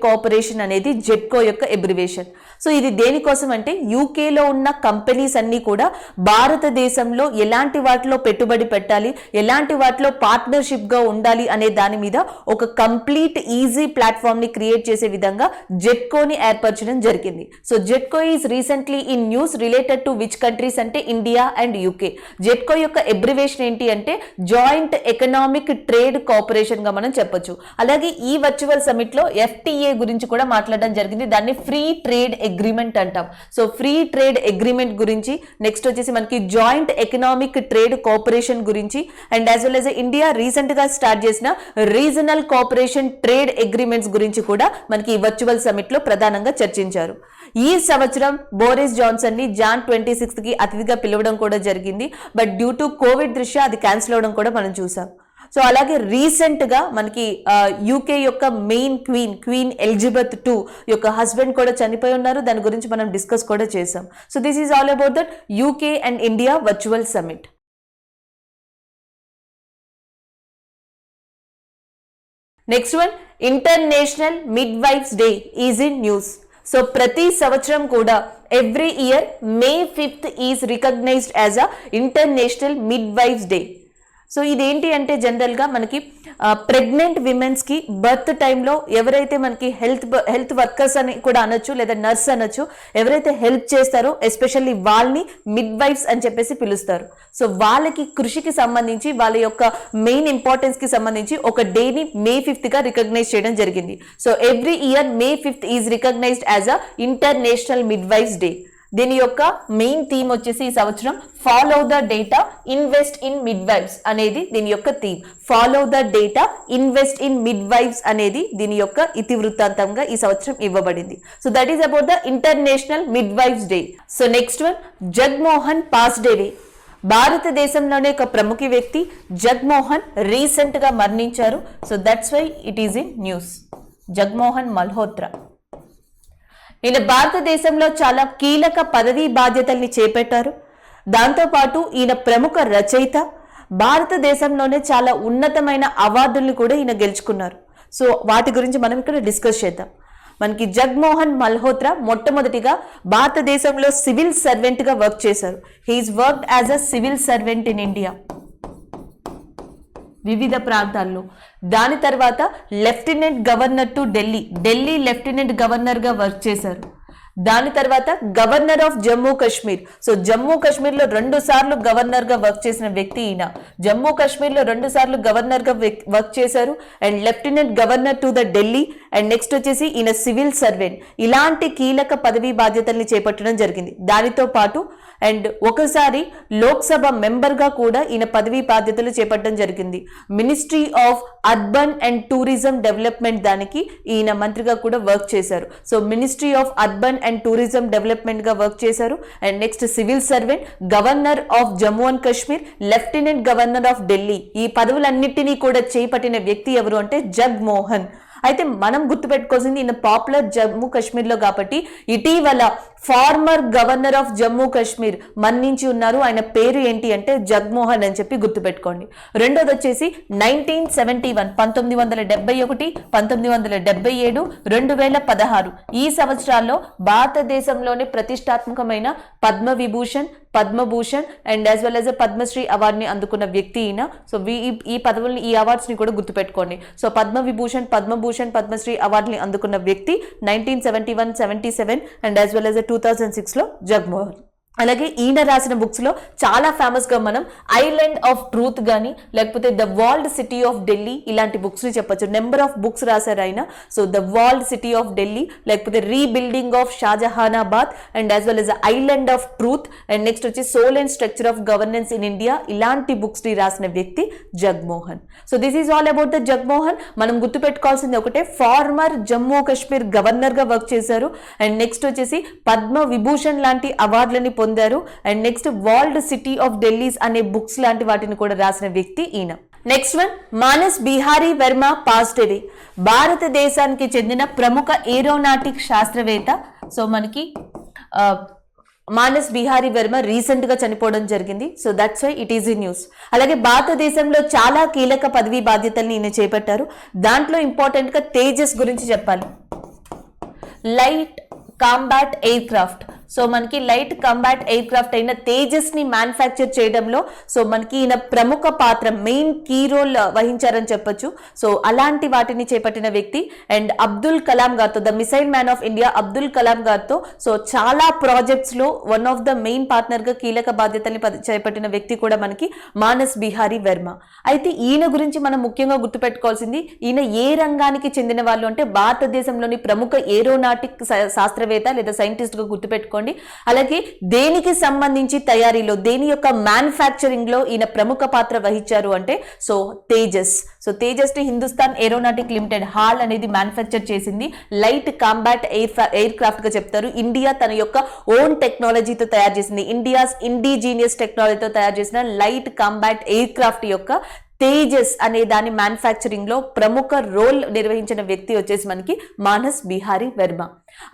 కార్పొరేషన్ అనేది జెట్కో యొక్క ఎబ్రివేషన్. సో ఇది దేనికోసం అంటే యూకేలో ఉన్న కంపెనీస్ అన్ని కూడా భారతదేశంలో ఎలాంటి వాటిలో పెట్టుబడి పెట్టాలి, ఎలాంటి వాటిలో పార్ట్నర్షిప్ గా ఉండాలి అనే దాని మీద ఒక కంప్లీట్ ఈజీ ప్లాట్ఫామ్ ని క్రియేట్ చేసే విధంగా జెట్కోని ఏర్పరచడం జరిగింది. So JETCO is recently in news related to which countries అంటే ఇండియా అండ్ యూకే. జెట్కో యొక్క ఎబ్రివేషన్ ఏంటి అంటే జాయింట్ ఎకనామిక్ ట్రేడ్ కార్పొరేషన్ గా మనం చెప్పొచ్చు. అలాగే ఈ వర్చువల్ సమిట్ లో FTA గురించి కూడా మాట్లాడడం జరిగింది. దాన్ని ఫ్రీ ట్రేడ్ అగ్రిమెంట్ అంటాం. సో ఫ్రీ ట్రేడ్ అగ్రిమెంట్ గురించి, నెక్స్ట్ వచ్చేసి మనకి జాయింట్ ఎకనామిక్ ట్రేడ్ కార్పొరేషన్ గురించి and as well as India recent గా స్టార్ట్ చేసిన రీజనల్ కార్పొరేషన్ ట్రేడ్ అగ్రిమెంట్స్ గురించి కూడా మనకి ఈ వర్చువల్ సమిట్ లో ప్రధానంగా చర్చించారు. ఈ సంవత్సరం బోరిస్ జాన్సన్ ని జాన్ 26 కి అతిథిగా పిలవడం కూడా జరిగింది. బట్ డ్యూ టు కోవిడ్ దృష్ట్యా అది క్యాన్సిల్ అవడం కూడా మనం చూసాం. సో అలాగే రీసెంట్ గా మనకి యూకే యొక్క మెయిన్ క్వీన్ ఎలిజబెత్ II యొక్క హస్బెండ్ కూడా చనిపోయి ఉన్నారు. దాని గురించి మనం డిస్కస్ కూడా చేసాం. So this is all about that UK and India virtual summit. Next one, international midwives day is in news. So ప్రతి సంవత్సరం కూడా every year May 5th is recognised as a international midwives day. So ఇదేంటి అంటే general గా మనకి pregnant women's కి birth టైంలో ఎవరైతే మనకి హెల్త్ వర్కర్స్ అని కూడా అనొచ్చు, లేదా నర్స్ అనొచ్చు, ఎవరైతే హెల్ప్ చేస్తారో ఎస్పెషల్లీ వాళ్ళని మిడ్ వైఫ్స్ అని చెప్పేసి పిలుస్తారు. సో వాళ్ళకి కృషికి సంబంధించి వాళ్ళ యొక్క మెయిన్ ఇంపార్టెన్స్ కి సంబంధించి ఒక డేని May 5th గా రికగ్నైజ్ చేయడం జరిగింది. So every year May 5th is recognised as a international midwives day. దీని యొక్క మెయిన్ థీమ్ వచ్చేసి ఈ సంవత్సరం follow the data, invest in midwives అనేది దీని యొక్క థీమ్. Follow the data, invest in midwives అనేది దీని యొక్క ఇతివృత్తాంతంగా ఈ సంవత్సరం ఇవ్వబడింది. So that is about the international midwives day. So next one, Jagmohan passed away. భారతదేశంలోనే ఒక ప్రముఖ వ్యక్తి జగ్మోహన్ రీసెంట్ గా మరణించారు. So that's why it is in news. Jagmohan Malhotra ఈయన భారతదేశంలో చాలా కీలక పదవీ బాధ్యతల్ని చేపట్టారు. దాంతోపాటు ఈయన ప్రముఖ రచయిత, భారతదేశంలోనే చాలా ఉన్నతమైన అవార్డుల్ని కూడా ఈయన గెలుచుకున్నారు. సో వాటి గురించి మనం ఇక్కడ డిస్కస్ చేద్దాం. మనకి జగ్మోహన్ మల్హోత్రా మొట్టమొదటిగా భారతదేశంలో సివిల్ సర్వెంట్ గా వర్క్ చేశారు. He's worked as a civil servant in India వివిధ ప్రాంతాల్లో. దాని తర్వాత lieutenant governor to Delhi lieutenant governor గా వర్క్ చేశారు. దాని తర్వాత governor of Jammu Kashmir. So Jammu Kashmir లో 2 సార్లు గవర్నర్ గా వర్క్ చేసిన వ్యక్తి ఈయన. జమ్మూ కాశ్మీర్ లో 2 సార్లు గవర్నర్ గా వర్క్ చేశారు. And lieutenant governor to the Delhi. And next వచ్చేసి ఈయన సివిల్ సర్వెంట్. ఇలాంటి కీలక పదవీ బాధ్యతల్ని చేపట్టడం జరిగింది. దానితో పాటు అండ్ ఒకసారి లోక్సభ మెంబర్ గా కూడా ఈయన పదవీ బాధ్యతలు చేపట్టడం జరిగింది. Ministry of urban and tourism development దానికి ఈయన మంత్రిగా కూడా వర్క్ చేశారు. So ministry of urban and tourism development గా వర్క్ చేశారు. And next civil servant, governor of Jammu and Kashmir, lieutenant governor of Delhi. ఈ పదవులన్నిటినీ కూడా చేపట్టిన వ్యక్తి ఎవరు అంటే జగ్మోహన్. అయితే మనం గుర్తుపెట్టుకోవాల్సింది ఈయన పాపులర్ జమ్మూ కాశ్మీర్ లో కాబట్టి ఇటీవల farmer governor of Jammu Kashmir మరణించి ఉన్నారు. ఆయన పేరు ఏంటి అంటే జగ్మోహన్ అని చెప్పి గుర్తుపెట్టుకోండి. రెండోది వచ్చేసి 1971 1971, 1977, 2016 ఈ సంవత్సరాల్లో భారతదేశంలోని ప్రతిష్టాత్మకమైన Padma Vibhushan, Padma Bhushan and as well as Padma Shri అవార్డుని అందుకున్న వ్యక్తి ఈయన. సో ఈ పదవుల్ని, ఈ అవార్డ్స్ ని కూడా గుర్తుపెట్టుకోండి. సో పద్మవిభూషణ్, పద్మభూషణ్, పద్మశ్రీ అవార్డుని అందుకున్న వ్యక్తి 1971, 77 అండ్ యాజ్ వెల్ యాజ్ 2006 లో జగ్మోహన్. అలాగే ఈయన రాసిన బుక్స్ లో చాలా ఫేమస్ గా మనం ఐలాండ్ ఆఫ్ ట్రూత్ గానీ లేకపోతే the walled city of Delhi ఇలాంటి బుక్స్ ని చెప్పొచ్చు. నెంబర్ ఆఫ్ బుక్స్ రాశారు ఆయన. So the walled city of Delhi, లేకపోతే rebuilding of Shahjahanabad and as well as island of truth and next వచ్చి soul and structure of governance in India. ఇలాంటి books ని రాసిన వ్యక్తి Jagmohan. So this is all about the Jagmohan. మనం గుర్తుపెట్టుకోవాల్సింది ఒకటే, ఫార్మర్ జమ్మూ కాశ్మీర్ గవర్నర్ గా వర్క్ చేశారు అండ్ నెక్స్ట్ వచ్చేసి పద్మ విభూషణ్ లాంటి అవార్డులని పొందారు and next world city of Delhi's అనే బుక్స్ లాంటి వాటిని కూడా రాసిన వ్యక్తి ఈయన. Next one, Manas Bihari Varma passed away. భారతదేశానికి చెందిన ప్రముఖ ఏరోనాటిక్ శాస్త్రవేత్త. సో మనకి మానస్ బిహారీ వర్మ రీసెంట్ గా చనిపోవడం జరిగింది. So that's why it is in news. అలాగే భారతదేశంలో చాలా కీలక పదవి బాధ్యతల్ని ఈయన చేపట్టారు. దాంట్లో ఇంపార్టెంట్ గా తేజస్ గురించి చెప్పాలి. Light combat aircraft. So మనకి లైట్ కాంబాట్ ఎయిర్ క్రాఫ్ట్ అయిన తేజస్ ని మ్యానుఫ్యాక్చర్ చేయడంలో సో మనకి ఈయన ప్రముఖ పాత్ర, మెయిన్ కీ రోల్ వహించారని చెప్పొచ్చు. సో అలాంటి వాటిని చేపట్టిన వ్యక్తి. అండ్ అబ్దుల్ కలాం గారితో, the missile man of India Abdul Kalam గారితో సో చాలా ప్రాజెక్ట్స్ లో one of the main partner గా కీలక బాధ్యతల్ని చేపట్టిన వ్యక్తి కూడా మనకి మానస్ బిహారీ వర్మ. అయితే ఈయన గురించి మనం ముఖ్యంగా గుర్తుపెట్టుకోవాల్సింది, ఈయన ఏ రంగానికి చెందిన వాళ్ళు అంటే భారతదేశంలోని ప్రముఖ ఏరోనాటిక్ శాస్త్రవేత్త లేదా సైంటిస్ట్ గా గుర్తుపెట్టుకోండి. అలాగే దేనికి సంబంధించి తయారీలో, దేని యొక్క మ్యానుఫ్యాక్చరింగ్ లో ఈయన ప్రముఖ పాత్ర వహించారు అంటే సో తేజస్. సో తేజస్ ని హిందుస్థాన్ ఏరోనాటిక్ లిమిటెడ్ హాల్ అనేది మ్యానుఫ్యాక్చర్ చేసింది. లైట్ కాంబాట్ ఎయిర్ క్రాఫ్ట్ గా చెప్తారు. ఇండియా తన యొక్క ఓన్ టెక్నాలజీతో తయారు చేసింది, ఇండియాస్ ఇండిజీనియస్ టెక్నాలజీతో తయారు చేసిన లైట్ కాంబాట్ ఎయిర్ క్రాఫ్ట్ యొక్క తేజస్ అనే దాని మ్యానుఫ్యాక్చరింగ్ లో ప్రముఖ రోల్ నిర్వహించిన వ్యక్తి వచ్చేసి మనకి మానస్ బిహారీ వర్మ.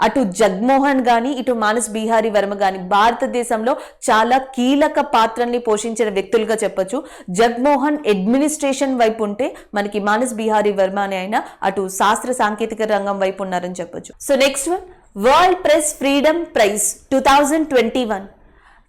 అటు జగ్మోహన్ గాని ఇటు మానస్ బిహారీ వర్మ గాని భారతదేశంలో చాలా కీలక పాత్రల్ని పోషించిన వ్యక్తులుగా చెప్పొచ్చు. జగ్మోహన్ అడ్మినిస్ట్రేషన్ వైపు ఉంటే మనకి మానస్ బిహారీ వర్మ అనే ఆయన అటు శాస్త్ర సాంకేతిక రంగం వైపు ఉన్నారని చెప్పొచ్చు. So next one, world press freedom prize 2021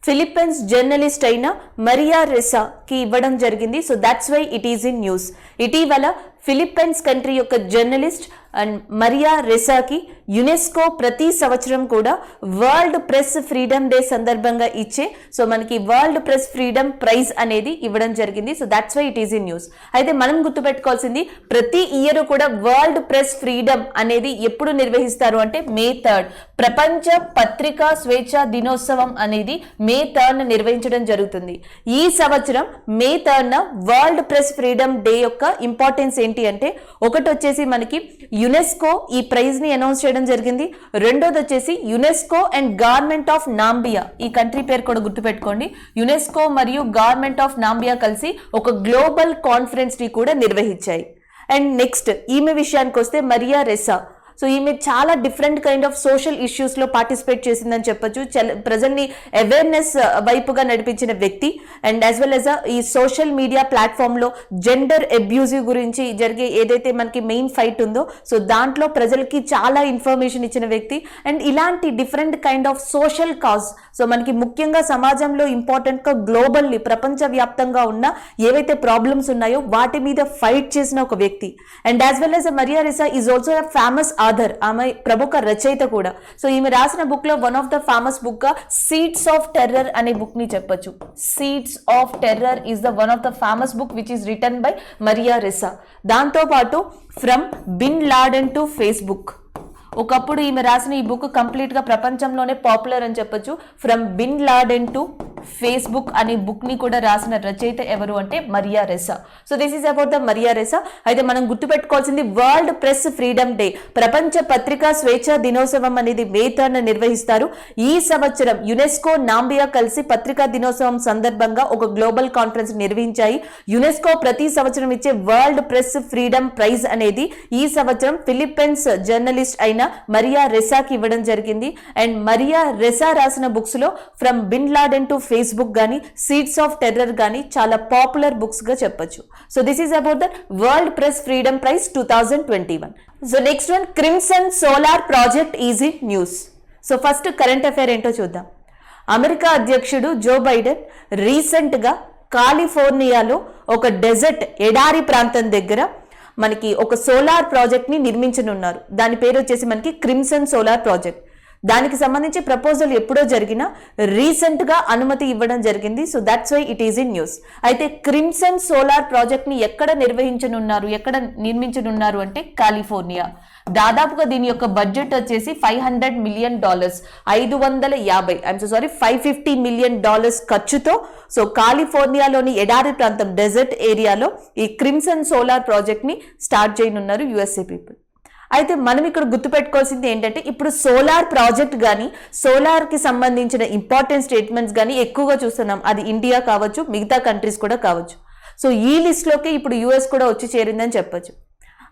Philippines journalist అయిన మరియా రెసా కి ఇవ్వడం జరిగింది. So that's why it is in news. ఇటీవల ఫిలిప్పైన్స్ కంట్రీ యొక్క జర్నలిస్ట్ అండ్ మరియా రెసాకి యునెస్కో ప్రతి సంవత్సరం కూడా వరల్డ్ ప్రెస్ ఫ్రీడమ్ డే సందర్భంగా ఇచ్చే సో మనకి వరల్డ్ ప్రెస్ ఫ్రీడమ్ ప్రైజ్ అనేది ఇవ్వడం జరిగింది. So that's why it is in news. అయితే మనం గుర్తుపెట్టుకోవాల్సింది, ప్రతి ఇయర్ కూడా వరల్డ్ ప్రెస్ ఫ్రీడమ్ అనేది ఎప్పుడు నిర్వహిస్తారు అంటే May 3rd ప్రపంచ పత్రికా స్వేచ్ఛ దినోత్సవం అనేది May 3rd నిర్వహించడం జరుగుతుంది. ఈ సంవత్సరం May 3rd world press freedom day యొక్క ఇంపార్టెన్స్ ఏంటి అంటే, ఒకటి వచ్చేసి మనకి యునెస్కో ఈ ప్రైజ్ ని అనౌన్స్ చేయడం జరిగింది. రెండోది వచ్చేసి యునెస్కో అండ్ గవర్నమెంట్ ఆఫ్ నాంబియా, ఈ కంట్రీ పేరు కూడా గుర్తుపెట్టుకోండి. యునెస్కో మరియు గవర్నమెంట్ ఆఫ్ నాంబియా కలిసి ఒక గ్లోబల్ కాన్ఫరెన్స్ ని కూడా నిర్వహించాయి. అండ్ నెక్స్ట్ ఈమె విషయానికి వస్తే మరియా రెసా. సో ఈమె చాలా different kind of social issues లో పార్టిసిపేట్ చేసిందని చెప్పొచ్చు. ప్రజల్ని అవేర్నెస్ వైపుగా నడిపించిన వ్యక్తి. అండ్ యాజ్ వెల్ యాజ్ ఈ సోషల్ మీడియా ప్లాట్ఫామ్ లో జెండర్ అబ్యూజివ్ గురించి జరిగే ఏదైతే మనకి మెయిన్ ఫైట్ ఉందో సో దాంట్లో ప్రజలకి చాలా ఇన్ఫర్మేషన్ ఇచ్చిన వ్యక్తి. అండ్ ఇలాంటి different kind of social cause so మనకి ముఖ్యంగా సమాజంలో ఇంపార్టెంట్ గా గ్లోబల్లీ ప్రపంచవ్యాప్తంగా ఉన్న ఏవైతే ప్రాబ్లమ్స్ ఉన్నాయో వాటి మీద ఫైట్ చేసిన ఒక వ్యక్తి. And as well as Maria Ressa is also a famous author, ఆమె ప్రముఖ రచయిత కూడా. సో ఈమె రాసిన బుక్ లో one of the famous book గా సీడ్స్ ఆఫ్ టెర్రర్ అనే బుక్ ని చెప్పొచ్చు. Seeds of terror is the one of the famous book which is written by Maria Ressa. దాంతో పాటు from Bin Laden to Facebook, ఒకప్పుడు ఈమె రాసిన ఈ బుక్ కంప్లీట్ గా ప్రపంచంలోనే పాపులర్ అని చెప్పొచ్చు. From Bin Laden to Facebook అనే బుక్ ని కూడా రాసిన రచయిత ఎవరు అంటే Maria Ressa. So this is about the Maria Ressa. అయితే మనం గుర్తుపెట్టుకోవాల్సింది వరల్డ్ ప్రెస్ ఫ్రీడమ్ డే, ప్రపంచ పత్రికా స్వేచ్ఛ దినోత్సవం అనేది May 3rd నిర్వహిస్తారు. ఈ సంవత్సరం యునెస్కో నాంబియా కలిసి పత్రికా దినోత్సవం సందర్భంగా ఒక గ్లోబల్ కాన్ఫరెన్స్ నిర్వహించాయి. యునెస్కో ప్రతి సంవత్సరం ఇచ్చే వరల్డ్ ప్రెస్ ఫ్రీడమ్ ప్రైజ్ అనేది ఈ సంవత్సరం ఫిలిప్పైన్స్ జర్నలిస్ట్ అయిన మరియా రెసాకి ఇవ్వడం జరిగింది. అండ్ మరియా రెసా రాసిన బుక్స్ లో from Bin Laden to Facebook గానీ సీడ్స్ ఆఫ్ టెర్రర్ గానీ చాలా పాపులర్ బుక్స్ గా చెప్పొచ్చు. So this is about the world press freedom prize 2021. So next one, crimson solar project is in news. So first current affair ఏంటో చూద్దాం. America అధ్యక్షుడు Joe Biden recent గా కాలిఫోర్నియాలో ఒక dessert ఎడారి ప్రాంతం దగ్గర మనకి ఒక సోలార్ ప్రాజెక్ట్ ని నిర్మించనున్నారు. దాని పేరు వచ్చేసి మనకి క్రిమ్సన్ సోలార్ ప్రాజెక్ట్. దానికి సంబంధించి ప్రపోజల్ ఎప్పుడో జరిగినా రీసెంట్ గా అనుమతి ఇవ్వడం జరిగింది. So that's why it is in news. అయితే క్రిమ్సన్ సోలార్ ప్రాజెక్ట్ ని ఎక్కడ నిర్మించనున్నారు అంటే కాలిఫోర్నియా. దాదాపుగా దీని యొక్క బడ్జెట్ వచ్చేసి $500 మిలియన్, 550 మిలియన్ డాలర్స్ ఖర్చుతో సో కాలిఫోర్నియాలోని ఎడారి ప్రాంతం డెజర్ట్ ఏరియాలో ఈ క్రిమ్సన్ సోలార్ ప్రాజెక్ట్ ని స్టార్ట్ చేయనున్నారు యుఎస్ఏ పీపుల్. అయితే మనం ఇక్కడ గుర్తుపెట్టుకోవాల్సింది ఏంటంటే ఇప్పుడు సోలార్ ప్రాజెక్ట్ కానీ సోలార్ కి సంబంధించిన ఇంపార్టెంట్ స్టేట్మెంట్స్ కానీ ఎక్కువగా చూస్తున్నాం. అది ఇండియా కావచ్చు, మిగతా కంట్రీస్ కూడా కావచ్చు. సో ఈ లిస్ట్ లోకి ఇప్పుడు యుఎస్ కూడా వచ్చి చేరిందని చెప్పొచ్చు.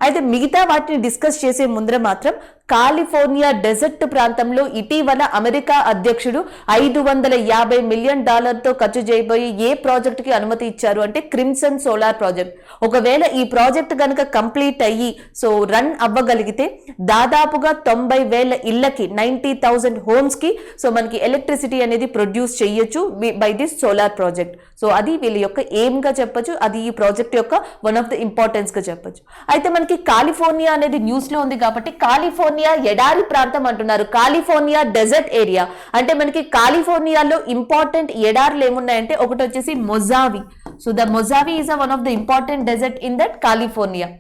అయితే మిగతా వాటిని డిస్కస్ చేసే ముందర మాత్రం కాలిఫోర్నియా డెజర్ట్ ప్రాంతంలో ఇటీవల అమెరికా అధ్యక్షుడు $550 మిలియన్ తో ఖర్చు చేయబోయే ఏ ప్రాజెక్ట్ కి అనుమతి ఇచ్చారు అంటే క్రిమ్సన్ సోలార్ ప్రాజెక్ట్. ఒకవేళ ఈ ప్రాజెక్ట్ కనుక కంప్లీట్ అయ్యి సో రన్ అవ్వగలిగితే దాదాపుగా 90,000 ఇళ్లకి 90,000 హోమ్స్ కి సో మనకి ఎలక్ట్రిసిటీ అనేది ప్రొడ్యూస్ చేయొచ్చు by this solar project. So అది వీళ్ళ యొక్క ఎయిమ్ గా చెప్పొచ్చు, అది ఈ ప్రాజెక్ట్ యొక్క వన్ ఆఫ్ ద ఇంపార్టెన్స్ గా చెప్పొచ్చు. అయితే మనకి కాలిఫోర్నియా అనేది న్యూస్ లో ఉంది కాబట్టి కాలిఫోర్నియా ఎడారి ప్రాంతం అంటున్నారు. కాలిఫోర్నియా డెజర్ట్ ఏరియా అంటే మనకి కాలిఫోర్నియాలో ఇంపార్టెంట్ ఎడార్లు ఏమున్నాయంటే ఒకటి వచ్చేసి Mojave. So the Mojave is one of the important desert in that California.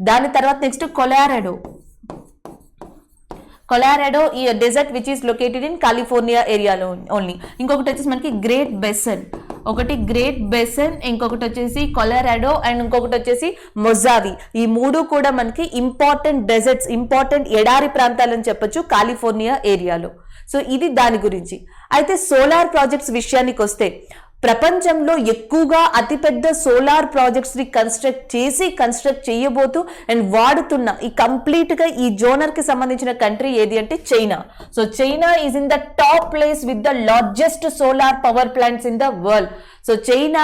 దాని తర్వాత నెక్స్ట్ కొలారెడో ఈ desert which is located in California ఏరియాలో ఓన్లీ. ఇంకొకటి వచ్చేసి మనకి గ్రేట్ బెసన్, ఇంకొకటి వచ్చేసి కొలారెడో అండ్ ఇంకొకటి వచ్చేసి మొజావి. ఈ మూడు కూడా మనకి ఇంపార్టెంట్ డెజర్ట్స్, ఇంపార్టెంట్ ఎడారి ప్రాంతాలని చెప్పొచ్చు కాలిఫోర్నియా ఏరియాలో. సో ఇది దాని గురించి. అయితే సోలార్ ప్రాజెక్ట్స్ విషయానికి వస్తే ప్రపంచంలో ఎక్కువగా అతిపెద్ద సోలార్ ప్రాజెక్ట్స్ ని కన్స్ట్రక్ట్ చేయబోతూ అండ్ వాడుతున్న ఈ కంప్లీట్ గా ఈ జోనర్ కి సంబంధించిన కంట్రీ ఏది అంటే China. So China is in the top place with the largest solar power plants in the world. So China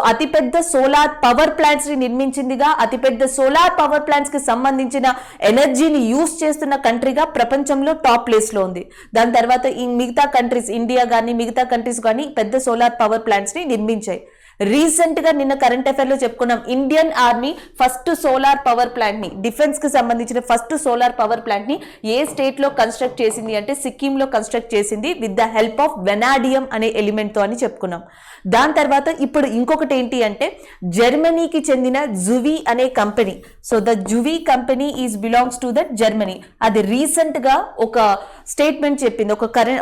అతిపెద్ద సోలార్ పవర్ ప్లాంట్స్ ని నిర్మించిందిగా, అతిపెద్ద సోలార్ పవర్ ప్లాంట్స్ కి సంబంధించిన ఎనర్జీని యూజ్ చేస్తున్న కంట్రీగా ప్రపంచంలో టాప్ ప్లేస్ లో ఉంది. దాని తర్వాత ఈ మిగతా కంట్రీస్, ఇండియా కానీ మిగతా కంట్రీస్ కానీ పెద్ద సోలార్ పవర్ ప్లాంట్స్ ని నిర్మించాయి. రీసెంట్ గా నిన్న కరెంట్ అఫైర్ లో చెప్పుకున్నాం, Indian army first solar power plant ని, డిఫెన్స్ కి సంబంధించిన ఫస్ట్ సోలార్ పవర్ ప్లాంట్ ని ఏ స్టేట్ లో కన్స్ట్రక్ట్ చేసింది అంటే సిక్కిం లో కన్స్ట్రక్ట్ చేసింది with the help of vanadium అనే ఎలిమెంట్ తో అని చెప్పుకున్నాం. దాని తర్వాత ఇప్పుడు ఇంకొకటి ఏంటి అంటే జర్మనీకి చెందిన జువి అనే company. So the Juwi company is belongs to that Germany. అది రీసెంట్ గా ఒక స్టేట్మెంట్ చెప్పింది,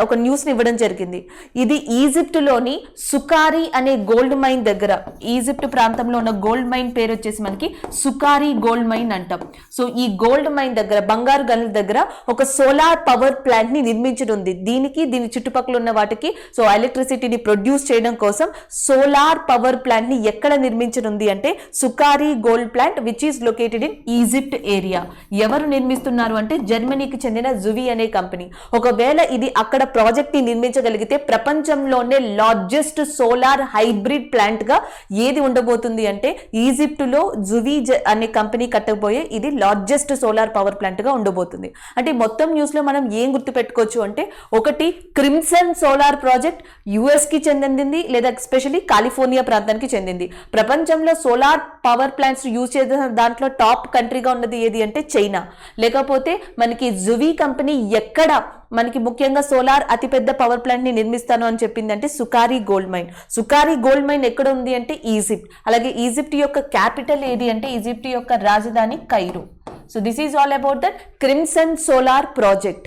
ఒక న్యూస్ ని ఇవ్వడం జరిగింది. ఇది ఈజిప్ట్ లోని సుకారి అనే గోల్డ్ మైన్ దగ్గర, ఈజిప్ట్ ప్రాంతంలో ఉన్న గోల్డ్ మైన్ పేరు వచ్చేసి మనకి సుకారి గోల్డ్ మైన్ అంటాం. సో ఈ గోల్డ్ మైన్ దగ్గర, బంగారు గనుల దగ్గర ఒక సోలార్ పవర్ ప్లాంట్ ని నిర్మించనుంది. దీని చుట్టుపక్కల ఉన్న వాటికి సో ఎలక్ట్రిసిటీని ప్రొడ్యూస్ చేయడం కోసం సోలార్ పవర్ ప్లాంట్ ని ఎక్కడ నిర్మించనుంది అంటే Sukari gold plant which is located in Egypt area. ఎవరు నిర్మిస్తున్నారు అంటే జర్మనీకి చెందిన జువి అనే కంపెనీ. ఒకవేళ ఇది అక్కడ ప్రాజెక్ట్ ని నిర్మించగలిగితే ప్రపంచంలోనే లార్జెస్ట్ సోలార్ హైబ్రిడ్ ప్లాంట్ గా ఏది ఉండబోతుంది అంటే ఈజిప్ట్ లో జువి అనే కంపెనీ కట్టబోయే ఇది లార్జెస్ట్ సోలార్ పవర్ ప్లాంట్ గా ఉండబోతుంది. అంటే మొత్తం న్యూస్ లో మనం ఏం గుర్తు పెట్టుకోవచ్చు అంటే ఒకటి క్రిమ్సన్ సోలార్ ప్రాజెక్ట్ యుఎస్ కి చెందింది లేదా ఎస్పెషల్లీ కాలిఫోర్నియా ప్రాంతానికి చెందింది. ప్రపంచంలో సోలార్ పవర్ ప్లాంట్స్ యూజ్ చేసిన దాంట్లో టాప్ కంట్రీగా ఉన్నది ఏది అంటే చైనా. లేకపోతే మనకి జువి కంపెనీ ఎక్కడ మనకి ముఖ్యంగా సోలార్ అతిపెద్ద పవర్ ప్లాంట్ ని నిర్మిస్తాను అని చెప్పింది అంటే Sukari gold mine. సుకారి gold mine ఎక్కడ ఉంది అంటే ఈజిప్ట్. అలాగే ఈజిప్ట్ యొక్క క్యాపిటల్ ఏది అంటే ఈజిప్ట్ యొక్క రాజధాని Cairo. So this is all about that crimson solar project.